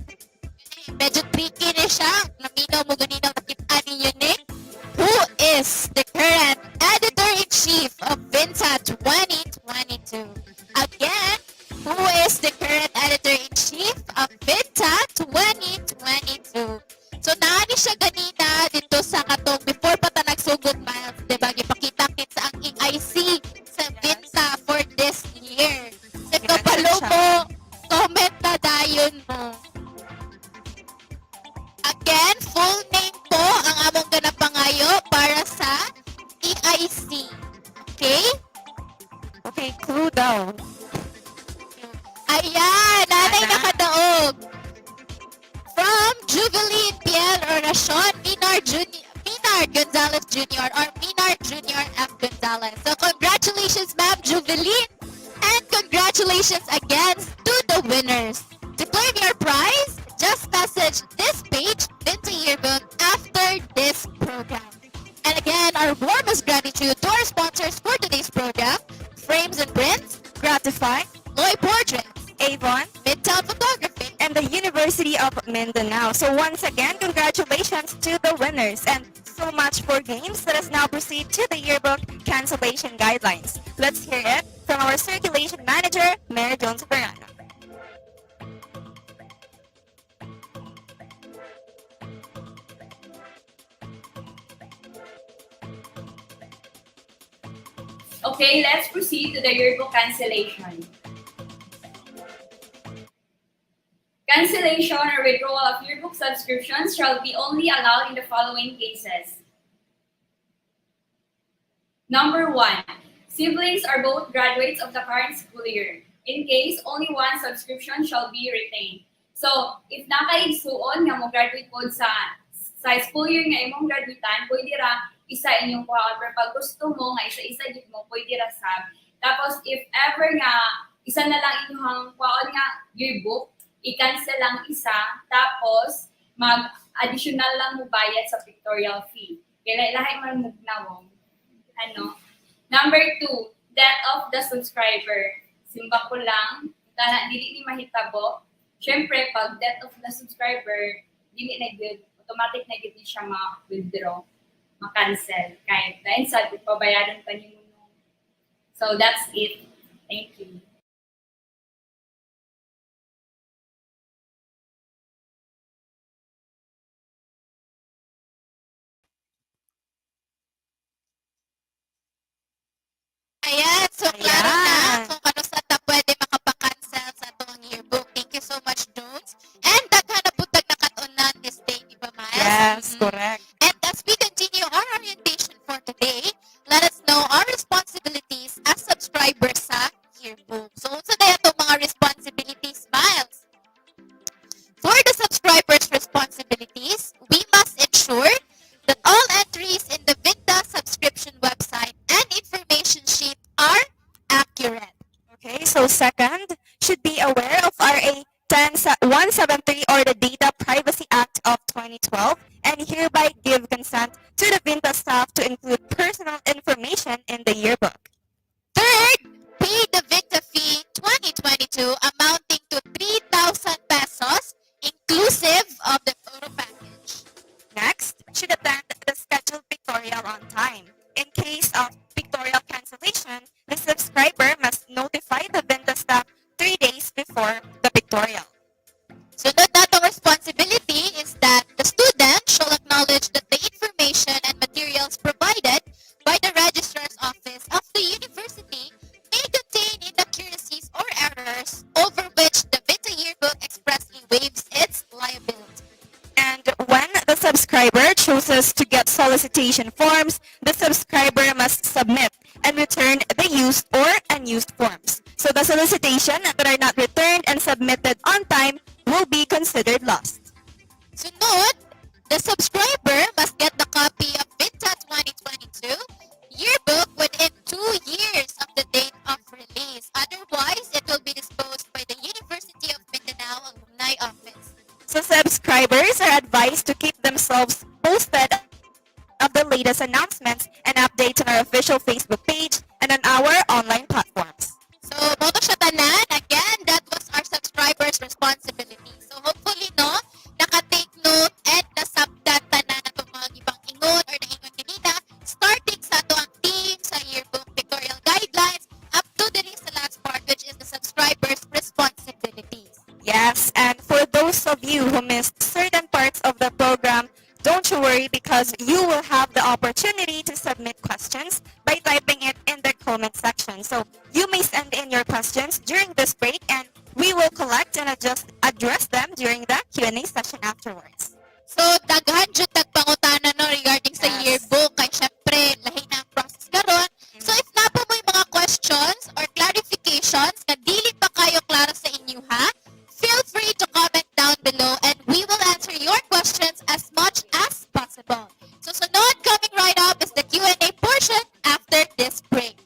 medyo tricky na siya. Naminaw mo ganinaw nakita ninyo ni. Who is the current editor-in-chief of VINTA 2022? Again, who is the current editor-in-chief of VINTA 2022? So, naani siya ganina dito sa katong before pa ta nagsugod miles, diba? Ipakita kita ang EIC sa VINTA for this year. Sa kapalo mo, comment na dayon mo. Again, full name po ang among ganapangayo para sa EIC. Okay?
Okay, clue down.
Ayan, nanay nakadaog. From Jubilee Piel Oracion, Minard Gonzalez Jr. or Minard Jr. F. Gonzalez. So congratulations, Ma'am Jubilee. And congratulations again to the winners. To claim your prize, just message this page, VINTA Yearbook, after this program. And again, our warmest gratitude to our sponsors for today's program, Frames and Prints,
Gratify,
Loy Portraits,
Avon,
Midtown Photography,
and the University of Mindanao. So once again, congratulations to the winners and so much for games. Let us now proceed to the yearbook cancellation guidelines. Let's hear it from our circulation manager, Mayor Jones Verano.
Okay, let's proceed to the yearbook cancellation. Cancellation or withdrawal of yearbook subscriptions shall be only allowed in the following cases. Number 1, siblings are both graduates of the current school year. In case, only one subscription shall be retained. So, if nakaigsuon nga mo graduate po sa school year nga imong graduatean, pwede ra isa inyong kuhaan. Pero pag gusto mo nga isa-isa gid mo, pwede ra sab. Tapos, if ever nga isa na lang inyong kuhaan nga yearbook, i-cancel lang isa, tapos mag-additional lang mo bayad sa pictorial fee. Kaya lahat man mugnawong. Number 2, death of the subscriber. Simba ko lang, dili ni mahitabo. Siyempre, pag death of the subscriber, dili na good, automatic na good siya ma-withdraw, ma-cancel. Kahit dahil sa pabayaran pa niyo. So, that's it. Thank you.
Ayan, so klaro na kung ano sa ta pwede makapakancel sa itong yearbook. Thank you so much, Jones. And daghan na putag nakatunan this day, di ba, Miles?
Yes, correct.
And as we continue our orientation for today,
to the VINTA staff to include personal information in the yearbook.
Third, pay the VINTA fee 2022 amounting to 3,000 pesos inclusive of the photo package.
Next, should attend the scheduled pictorial on time. In case of pictorial cancellation, the subscriber must notify the VINTA staff 3 days before the pictorial.
Sunod natong responsibility is that the student shall acknowledge that the information and materials provided by the registrar's office of the university may contain inaccuracies or errors over which the VINTA yearbook expressly waives its liability.
And when the subscriber chooses to get solicitation forms, the subscriber must submit and return the used or unused forms. So the solicitation that are not returned and submitted on time will be considered lost.
Sunod, the subscriber must get the copy of VINTA 2022 yearbook within 2 years of the date of release. Otherwise, it will be disposed by the University of Mindanao Alumni Office.
So subscribers are advised to keep themselves posted of the latest announcements and updates on our official Facebook page and on our online platforms.
So, moto siya tanan. Again, that was our subscribers' responsibility. So, hopefully, no, naka-take note and nasabtan tanan na itong mga ibang ingon or naingon kanina, starting sa ito ang team, sa yearbook pictorial guidelines, up to the last part, which is the subscribers' responsibilities.
Yes, and for those of you who missed certain parts of the program, don't you worry because you will have the opportunity to submit questions by typing it in the comment section. So you may send in your questions during this break and we will collect and address them during the Q&A session afterwards.
So, daghan jud tagpangutana no regarding sa yearbook kay syempre lahi na ang process karon. So, if napo mo yung mga questions or clarifications na dili pa kayo klaro sa inyo ha, feel free to comment down below and we will answer your questions as much as possible. So, sunod coming right up is the Q&A portion after this break.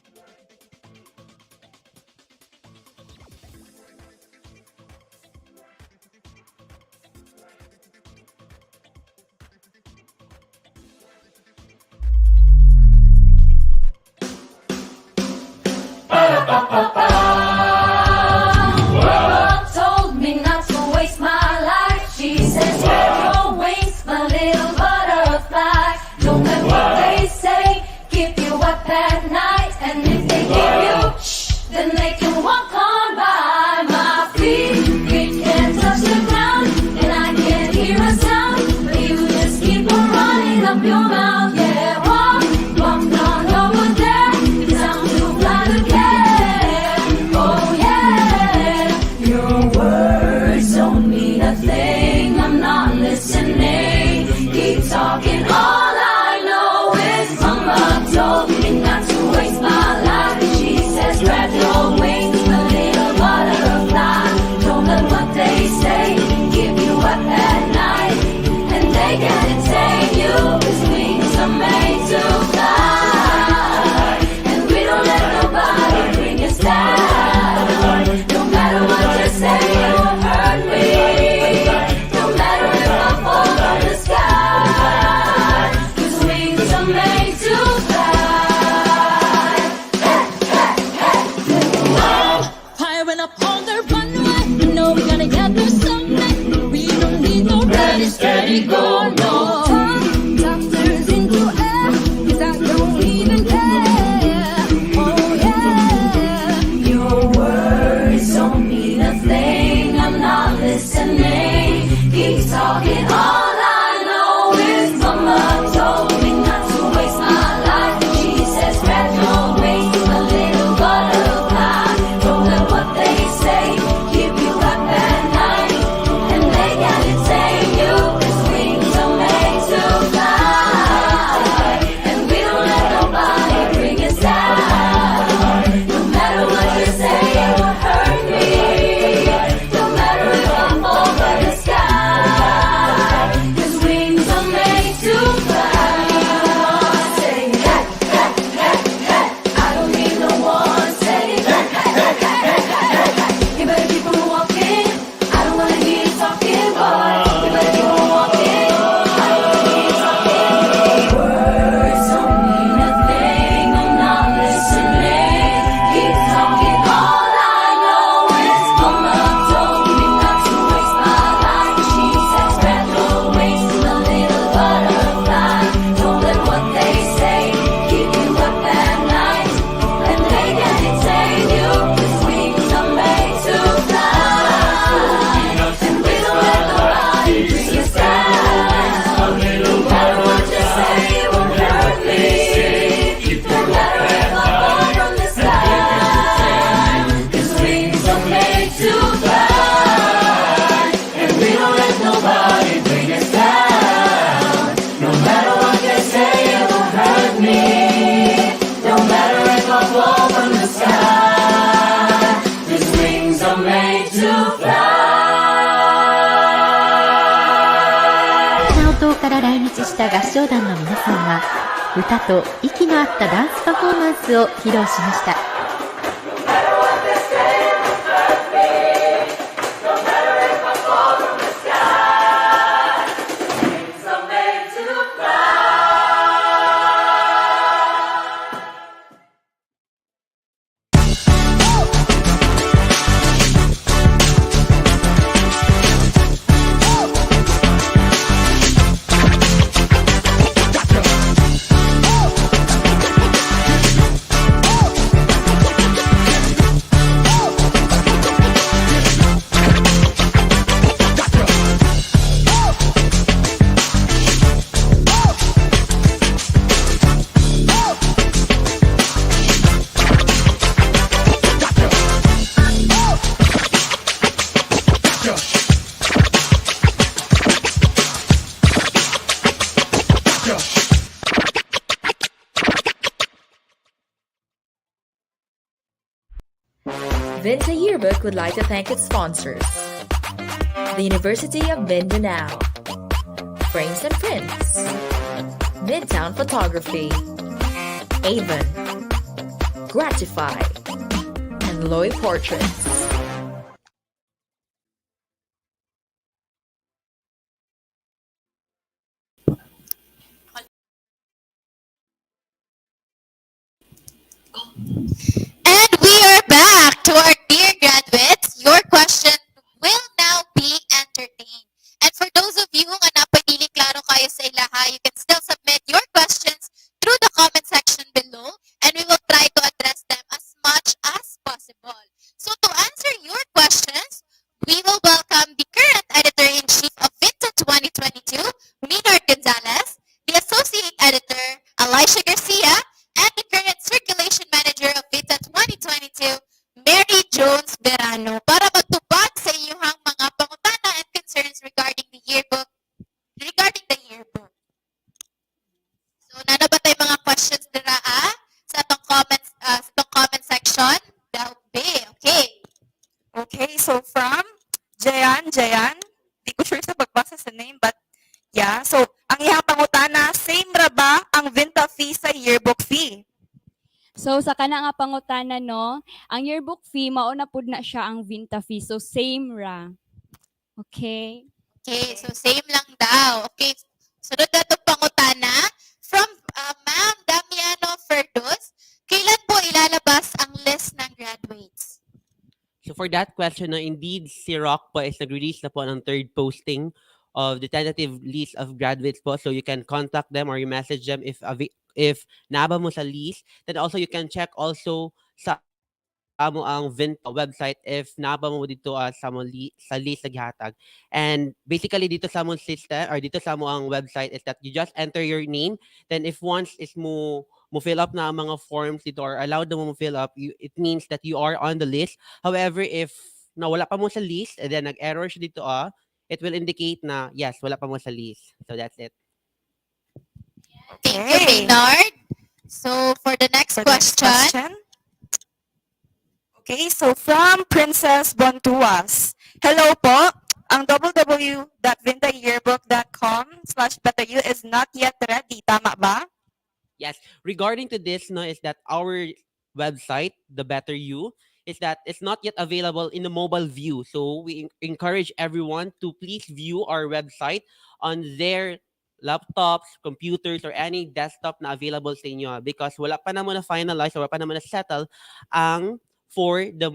Mama told me not to waste my life. She says, spread your wings, my little butterfly. Don't let what they say keep you up at night. And if they give you shh, then they can walk on by. My feet can't touch the ground, and I can't hear a sound. But you just keep on running up your mouth. Yeah, walk on over there, 'cause I'm too fly to care. Oh yeah, your words don't mean a thing. I'm not listening. Keep talking. All I know is Mama told me not to waste my life. She says, spread your wings, my little butterfly. Don't let what they say keep you up at night. And they can't tame you, 'cause wings are
唱団の皆さんが歌と息の合ったダンスパフォーマンスを披露しました。
VINTA Yearbook would like to thank its sponsors. The University of Mindanao, Frames and Prints, Midtown Photography, Avon, Gratify, and Loy Portraits.
And we are back to our dear graduates. Your question will now be entertained. And for those of you nga napadili klaro kayo sa ilaha, you can still submit your questions through the comment section below and we will try to address them as much as possible. So to answer your questions, we will welcome the current editor-in-chief of VINTA 2022, Minard Gonzalez, the associate editor, Elisha Garcia, and the current circulation manager of VINTA 2022, Mary Jones Berano, para magtubag sa inyong mga pangutana and concerns regarding the yearbook. So, nana ba tayo mga questions dira sa itong comment section? Okay.
Okay, so from Jayan, di ko sure sa pagbasa sa name, but yeah. So, ang iyang pangutana, same ra ba ang VINTA fee sa yearbook fee?
So sa kana nga pangutana no, ang yearbook fee mao na pud na siya ang VINTA fee. So same ra. Okay.
Okay, so same lang daw. Okay, sunod na itong pangutana from Ma'am Damiano Ferdos. Kailan po ilalabas ang list ng graduates?
So for that question, indeed, si Rock po is nag-release na po ng third posting of the tentative list of graduates po. So you can contact them or you message them if naba mo sa list. Then also you can check also sa mo ang VINTA website if naba mo dito sa list na gihatag. And basically dito sa mo system or dito sa mo ang website is that you just enter your name. Then if once is mo fill up na ang mga forms dito or allowed na mo fill up, it means that you are on the list. However, if nawala pa mo sa list and then nag-error siya dito it will indicate na yes, wala pa mo sa list. So that's it.
Thank you, Maynard. So for the next question.
Okay, so from Princess Bontuas. Hello po. Ang www.vintayearbook.com/betteryou is not yet ready. Tama ba?
Yes. Regarding to this, is that our website, the Better You, is that it's not yet available in the mobile view. So we encourage everyone to please view our website on their laptops, computers, or any desktop na available sa inyo because wala pa naman na finalize or wala pa naman na settle ang for the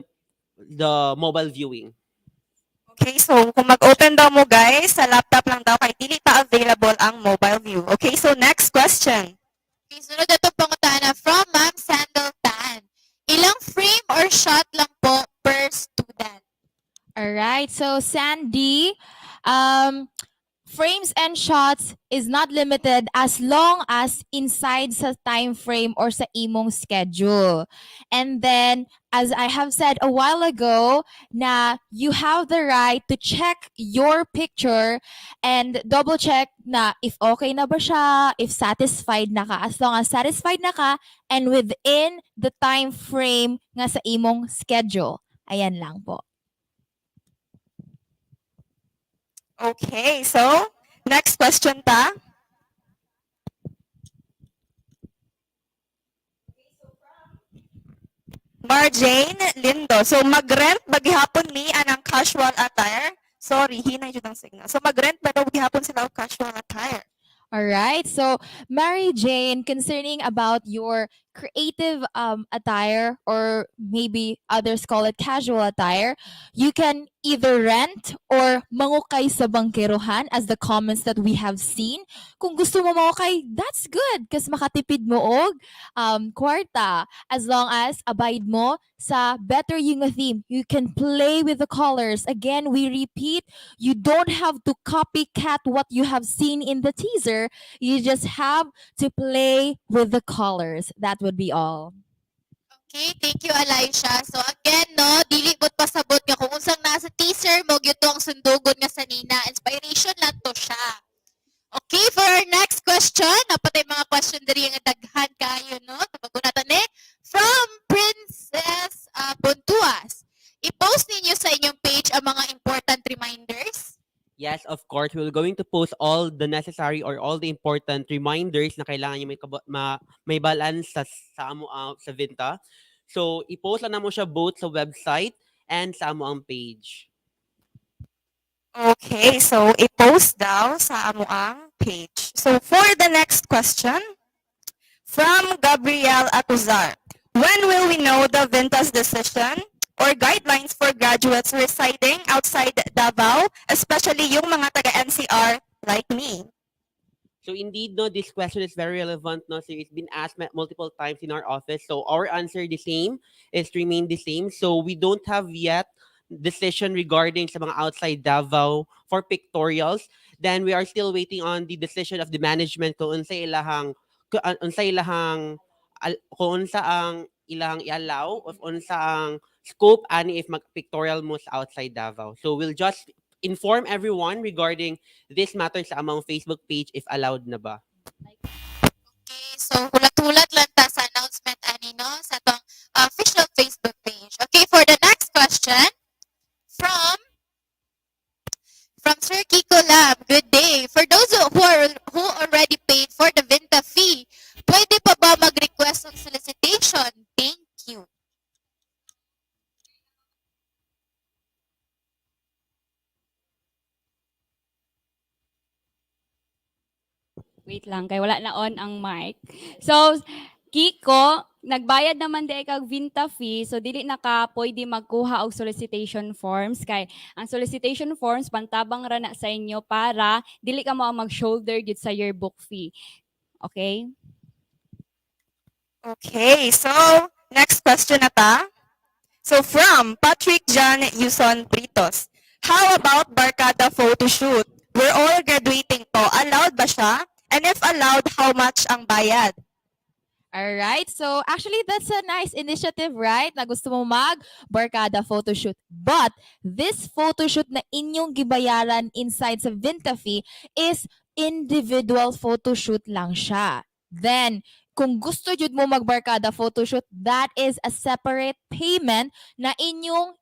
mobile viewing.
Okay, so kung mag-open daw mo guys, sa laptop lang daw kay dili pa available ang mobile view. Okay, so next question.
Okay, sunod na itong pangutana from Ma'am Sandal Tan. Ilang frame or shot lang po per student?
Alright, so Sandy, frames and shots is not limited as long as inside sa time frame or sa imong schedule. And then, as I have said a while ago, na you have the right to check your picture and double check na if okay na ba siya, if satisfied na ka. As long as satisfied na ka and within the time frame nga sa imong schedule. Ayan lang po.
Okay, so next question ta. Marjane Lindo. So mag-rent bagihapon mi anang casual attire. Sorry, hinay jud ang signal. So mag-rent ba daw bagihapon sila og casual attire?
All right. So, Mary Jane, concerning about your creative attire, or maybe others call it casual attire, you can either rent or mangukay sa bangkerohan, as the comments that we have seen. Kung gusto mo mangukay, that's good kasi makatipid mo og kwarta, as long as abide mo sa better yung theme. You can play with the colors. Again, we repeat, you don't have to copycat what you have seen in the teaser. You just have to play with the colors. That would be all.
Okay, thank you, Elisha. So again, no, dili bot pasabot nga kung unsang nasa teaser mo gyud ang sundugon nga sa Nina. Inspiration lang to siya. Okay, for our next question, napatay mga question diri nga daghan kayo, no? Tabagunatan ni from Princess Buntuas. I-post ninyo sa inyong page ang mga important reminders.
Yes, of course. We're going to post all the necessary or all the important reminders na kailangan nyo may balance sa amo sa VINTA. So, i-post lang na mo siya both sa website and sa amo ang page.
Okay, so i-post daw sa amuang page. So for the next question, from Gabriel Acuzar, when will we know the VINTA's decision or guidelines for graduates residing outside Davao, especially yung mga taga-NCR like me?
So indeed, no, this question is very relevant. No, so it's been asked multiple times in our office. So our answer the same is to remain the same. So we don't have yet decision regarding sa mga outside Davao for pictorials. Then we are still waiting on the decision of the management kung unsa ilahang ilahang i-allow of unsa ang scope ani if mag-pictorial mo sa outside Davao. So we'll just inform everyone regarding this matter sa among Facebook page if allowed na ba.
Okay, so hulat-hulat lang ta sa announcement ani, no, sa tong official Facebook page. Okay, for the next question, from Sir Kiko Lab, good day. For those who already paid for the VINTA fee, pwede pa ba mag-request ng solicitation? Thank you.
Wait lang, kay wala na on ang mic. So, Kiko, nagbayad naman di kag VINTA fee, so dili na ka pwede magkuha og solicitation forms kay ang solicitation forms pantabang ra na sa inyo para dili ka mo mag-shoulder gid sa yearbook fee. Okay?
Okay, so next question na ta. So from Patrick John Yuson Britos, how about Barkada photo shoot? We're all graduating po. Allowed ba siya? And if allowed, how much ang bayad?
All right. So actually, that's a nice initiative, right? Na gusto mo mag-barkada photoshoot. But this photoshoot na inyong gibayaran inside sa VINTA fee is individual photoshoot lang siya. Then, kung gusto jud mo magbarkada photoshoot, that is a separate payment na inyong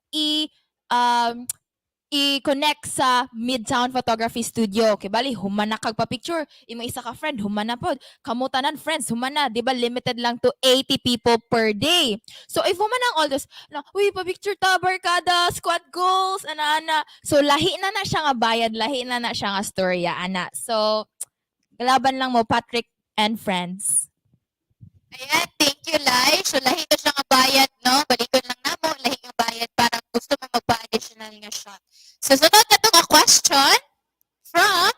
i-connect sa Midtown Photography Studio. Okay, bali, humana kag pa-picture. Imo isa ka friend, humana pod. Kamutanan friends, humana. Di ba limited lang to 80 people per day. So, if humana all this, uy, pa-picture ta, barkada, squad goals, ana. So, lahi na siya nga bayad, lahi na siya nga storya, ana. So, laban lang mo, Patrick and friends.
Ayan, thank you, Lai. So, lahi to siya nga bayad, no? Balikon lang na mo, lahi nga bayad. Parang gusto mo magpa-additional nga shot. So, sunod na ito nga question from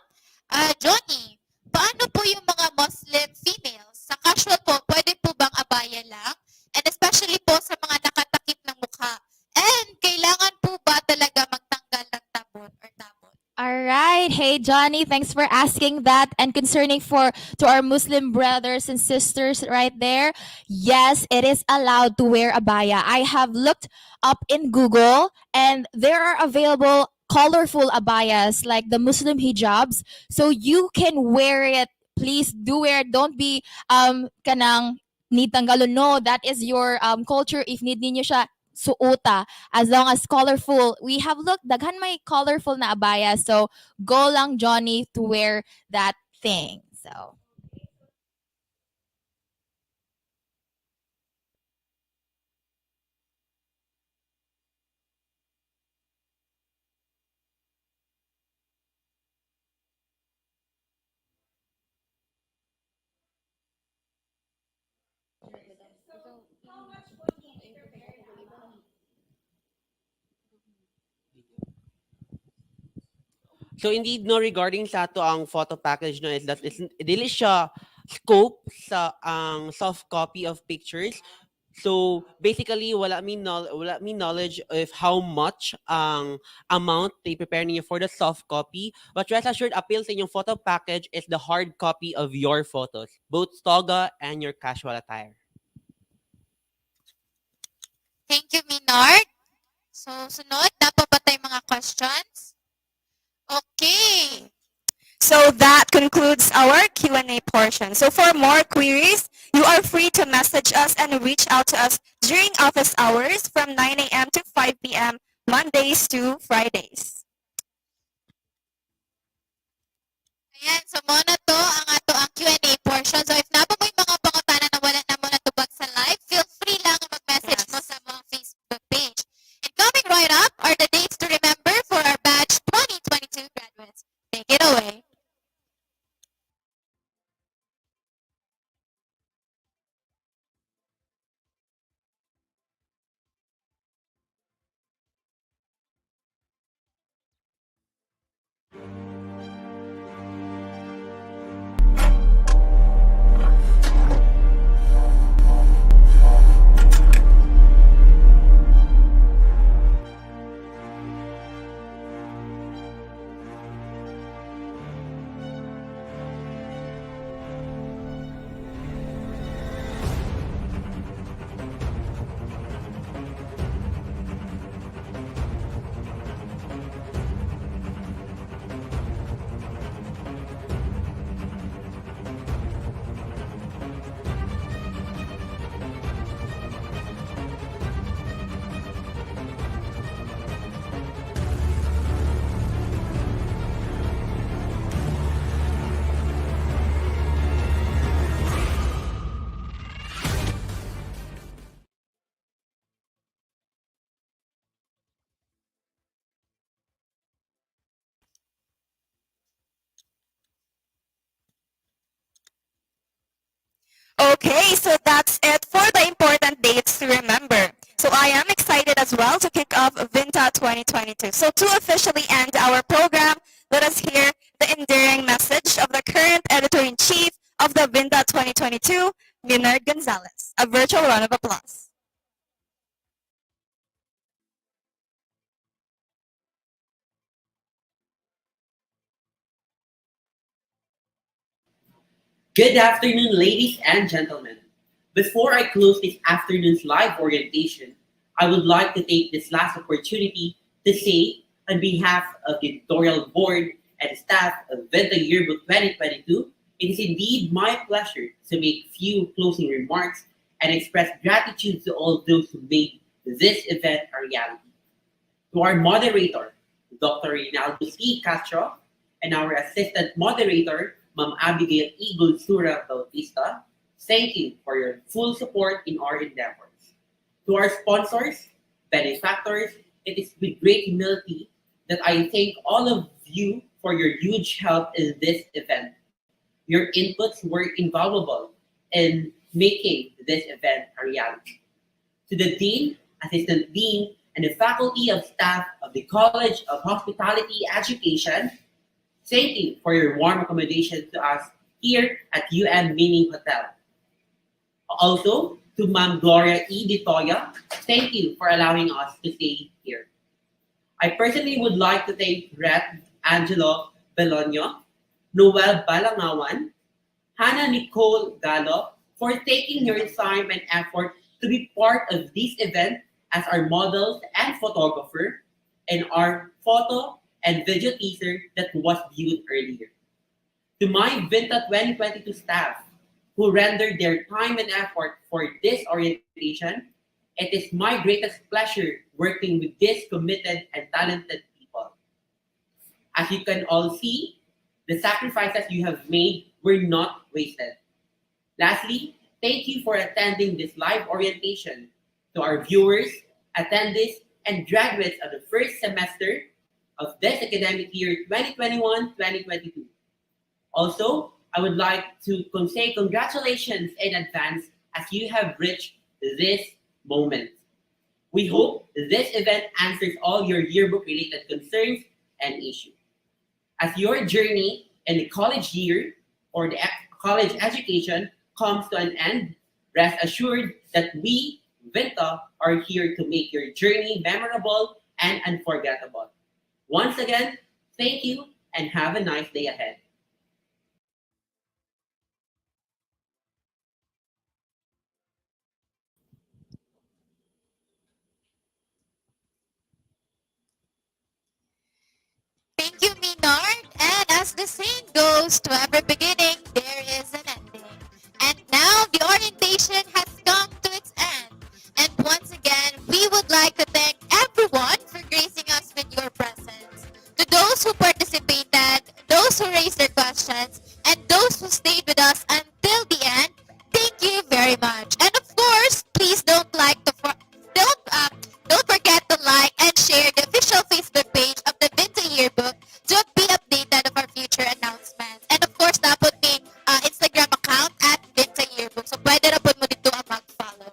Johnny. Paano po yung mga Muslim females? Sa casual po, pwede po bang abaya lang? And especially po sa mga nakatakip ng mukha. And kailangan po ba talaga magtanggal ng tabon or tabon?
All right. Hey, Johnny, thanks for asking that. And concerning to our Muslim brothers and sisters right there, yes, it is allowed to wear abaya. I have looked up in Google and there are available colorful abayas like the Muslim hijabs. So you can wear it. Please do wear it. Don't be kanang need tanggalon. No, that is your culture. If need ninyo siya, suota, as long as colorful. We have looked, daghan may colorful na abaya. So go lang, Johnny, to wear that thing. So
So indeed no regarding sa ato ang photo package no is that is dili siya scope sa ang soft copy of pictures. So basically wala me knowledge of how much ang amount they prepare niyo for the soft copy, but rest assured appeal sa inyong photo package is the hard copy of your photos, both toga and your casual attire.
Thank you, Minard. So, sunod, dapat ba tayong mga questions? Okay.
So that concludes our Q&A portion. So for more queries, you are free to message us and reach out to us during office hours from 9 a.m. to 5 p.m. Mondays to Fridays.
Ayan, so muna to ang ato ang Q&A portion. So if napa mo'y mga pangutana na wala na mo natubag sa live, feel free lang mag-message mo sa mga Facebook page. And coming right up are the dates to remember for our batch 2022 graduates. Take it away.
Okay, so that's it for the important dates to remember. So I am excited as well to kick off VINTA 2022. So to officially end our program, let us hear the endearing message of the current editor-in-chief of the VINTA 2022, Leonard Gonzalez. A virtual round of applause.
Good afternoon, ladies and gentlemen. Before I close this afternoon's live orientation, I would like to take this last opportunity to say, on behalf of the editorial board and staff of VINTA Yearbook 2022, it is indeed my pleasure to make few closing remarks and express gratitude to all those who made this event a reality. To our moderator, Dr. Rinaldo C. Castro, and our assistant moderator, Ma'am Abigail E. Gulsura Bautista, thank you for your full support in our endeavors. To our sponsors, benefactors, it is with great humility that I thank all of you for your huge help in this event. Your inputs were invaluable in making this event a reality. To the Dean, Assistant Dean, and the faculty of staff of the College of Hospitality Education, thank you for your warm accommodation to us here at UM Mini Hotel. Also, to Ma'am Gloria E. Ditoya, thank you for allowing us to stay here. I personally would like to thank Rep. Angelo Belonio, Noel Balangawan, Hannah Nicole Gallo for taking your time and effort to be part of this event as our models and photographer, and our photo and video teaser that was viewed earlier. To my VINTA 2022 staff who rendered their time and effort for this orientation, it is my greatest pleasure working with these committed and talented people. As you can all see, the sacrifices you have made were not wasted. Lastly, thank you for attending this live orientation. To our viewers, attendees, and graduates of the first semester of this academic year 2021-2022. Also, I would like to say congratulations in advance as you have reached this moment. We hope this event answers all your yearbook related concerns and issues. As your journey in the college year or the college education comes to an end, rest assured that we, VINTA, are here to make your journey memorable and unforgettable. Once again, thank you and have a nice day ahead.
Thank you, Minard. And as the saying goes, to every beginning, there is an ending. And now the orientation has come to its end. And once again, we would like to thank everyone for gracing us with your presence. To those who participated, those who raised their questions, and those who stayed with us until the end, thank you very much. And of course, please don't forget to like and share the official Facebook page of the VINTA Yearbook to be updated of our future announcements. And of course, dapat may Instagram account at VINTA Yearbook. So pwede na po mo dito ang mag-follow.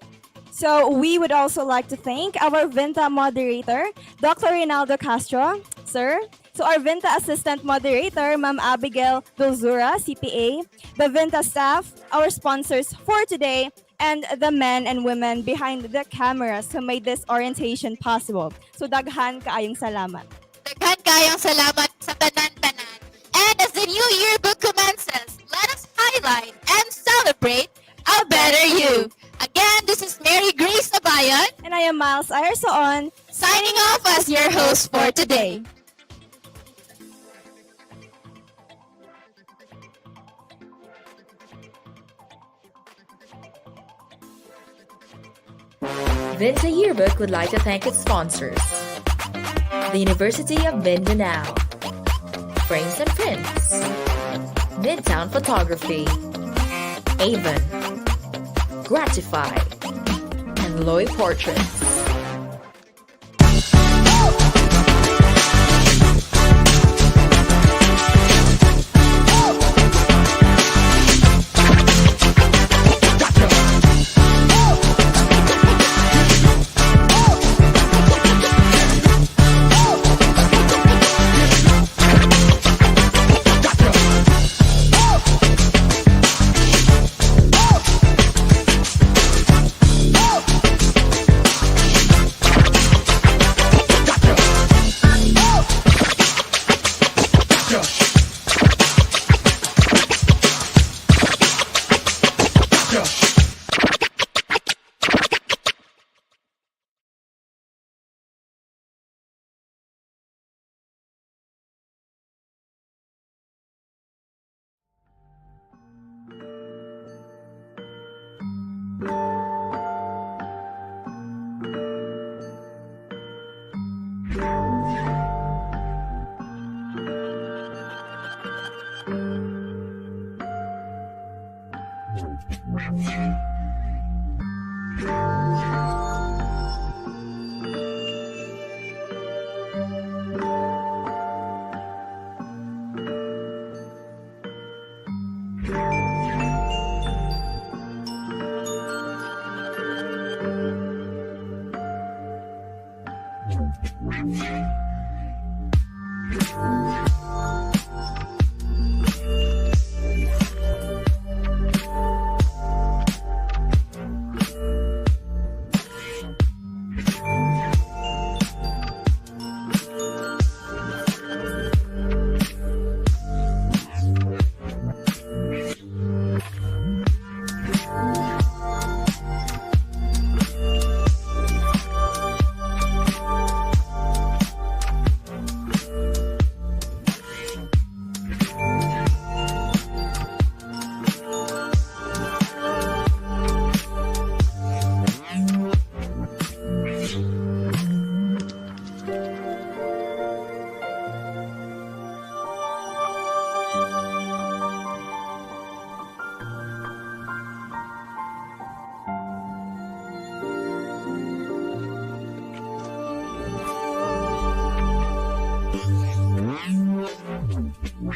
So we would also like to thank our VINTA moderator, Dr. Rinaldo Castro, sir. So our VINTA assistant moderator, Ma'am Abigail Dulzura, CPA, the VINTA staff, our sponsors for today, and the men and women behind the cameras who made this orientation possible. So daghan kaayong salamat.
Daghan kayong salamat sa tanan-tanan. And as the new yearbook commences, let us highlight and celebrate a better you. Again, this is Mary Grace Abayan.
And I am Miles Ayersoon,
signing off as your host for today.
VINTA Yearbook would like to thank its sponsors. The University of Mindanao, Frames and Prints, Midtown Photography, Avon, Gratify, and Loy Portraits.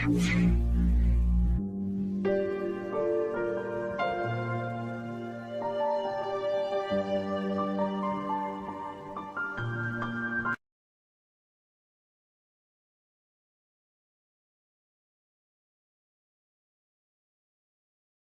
Thank you.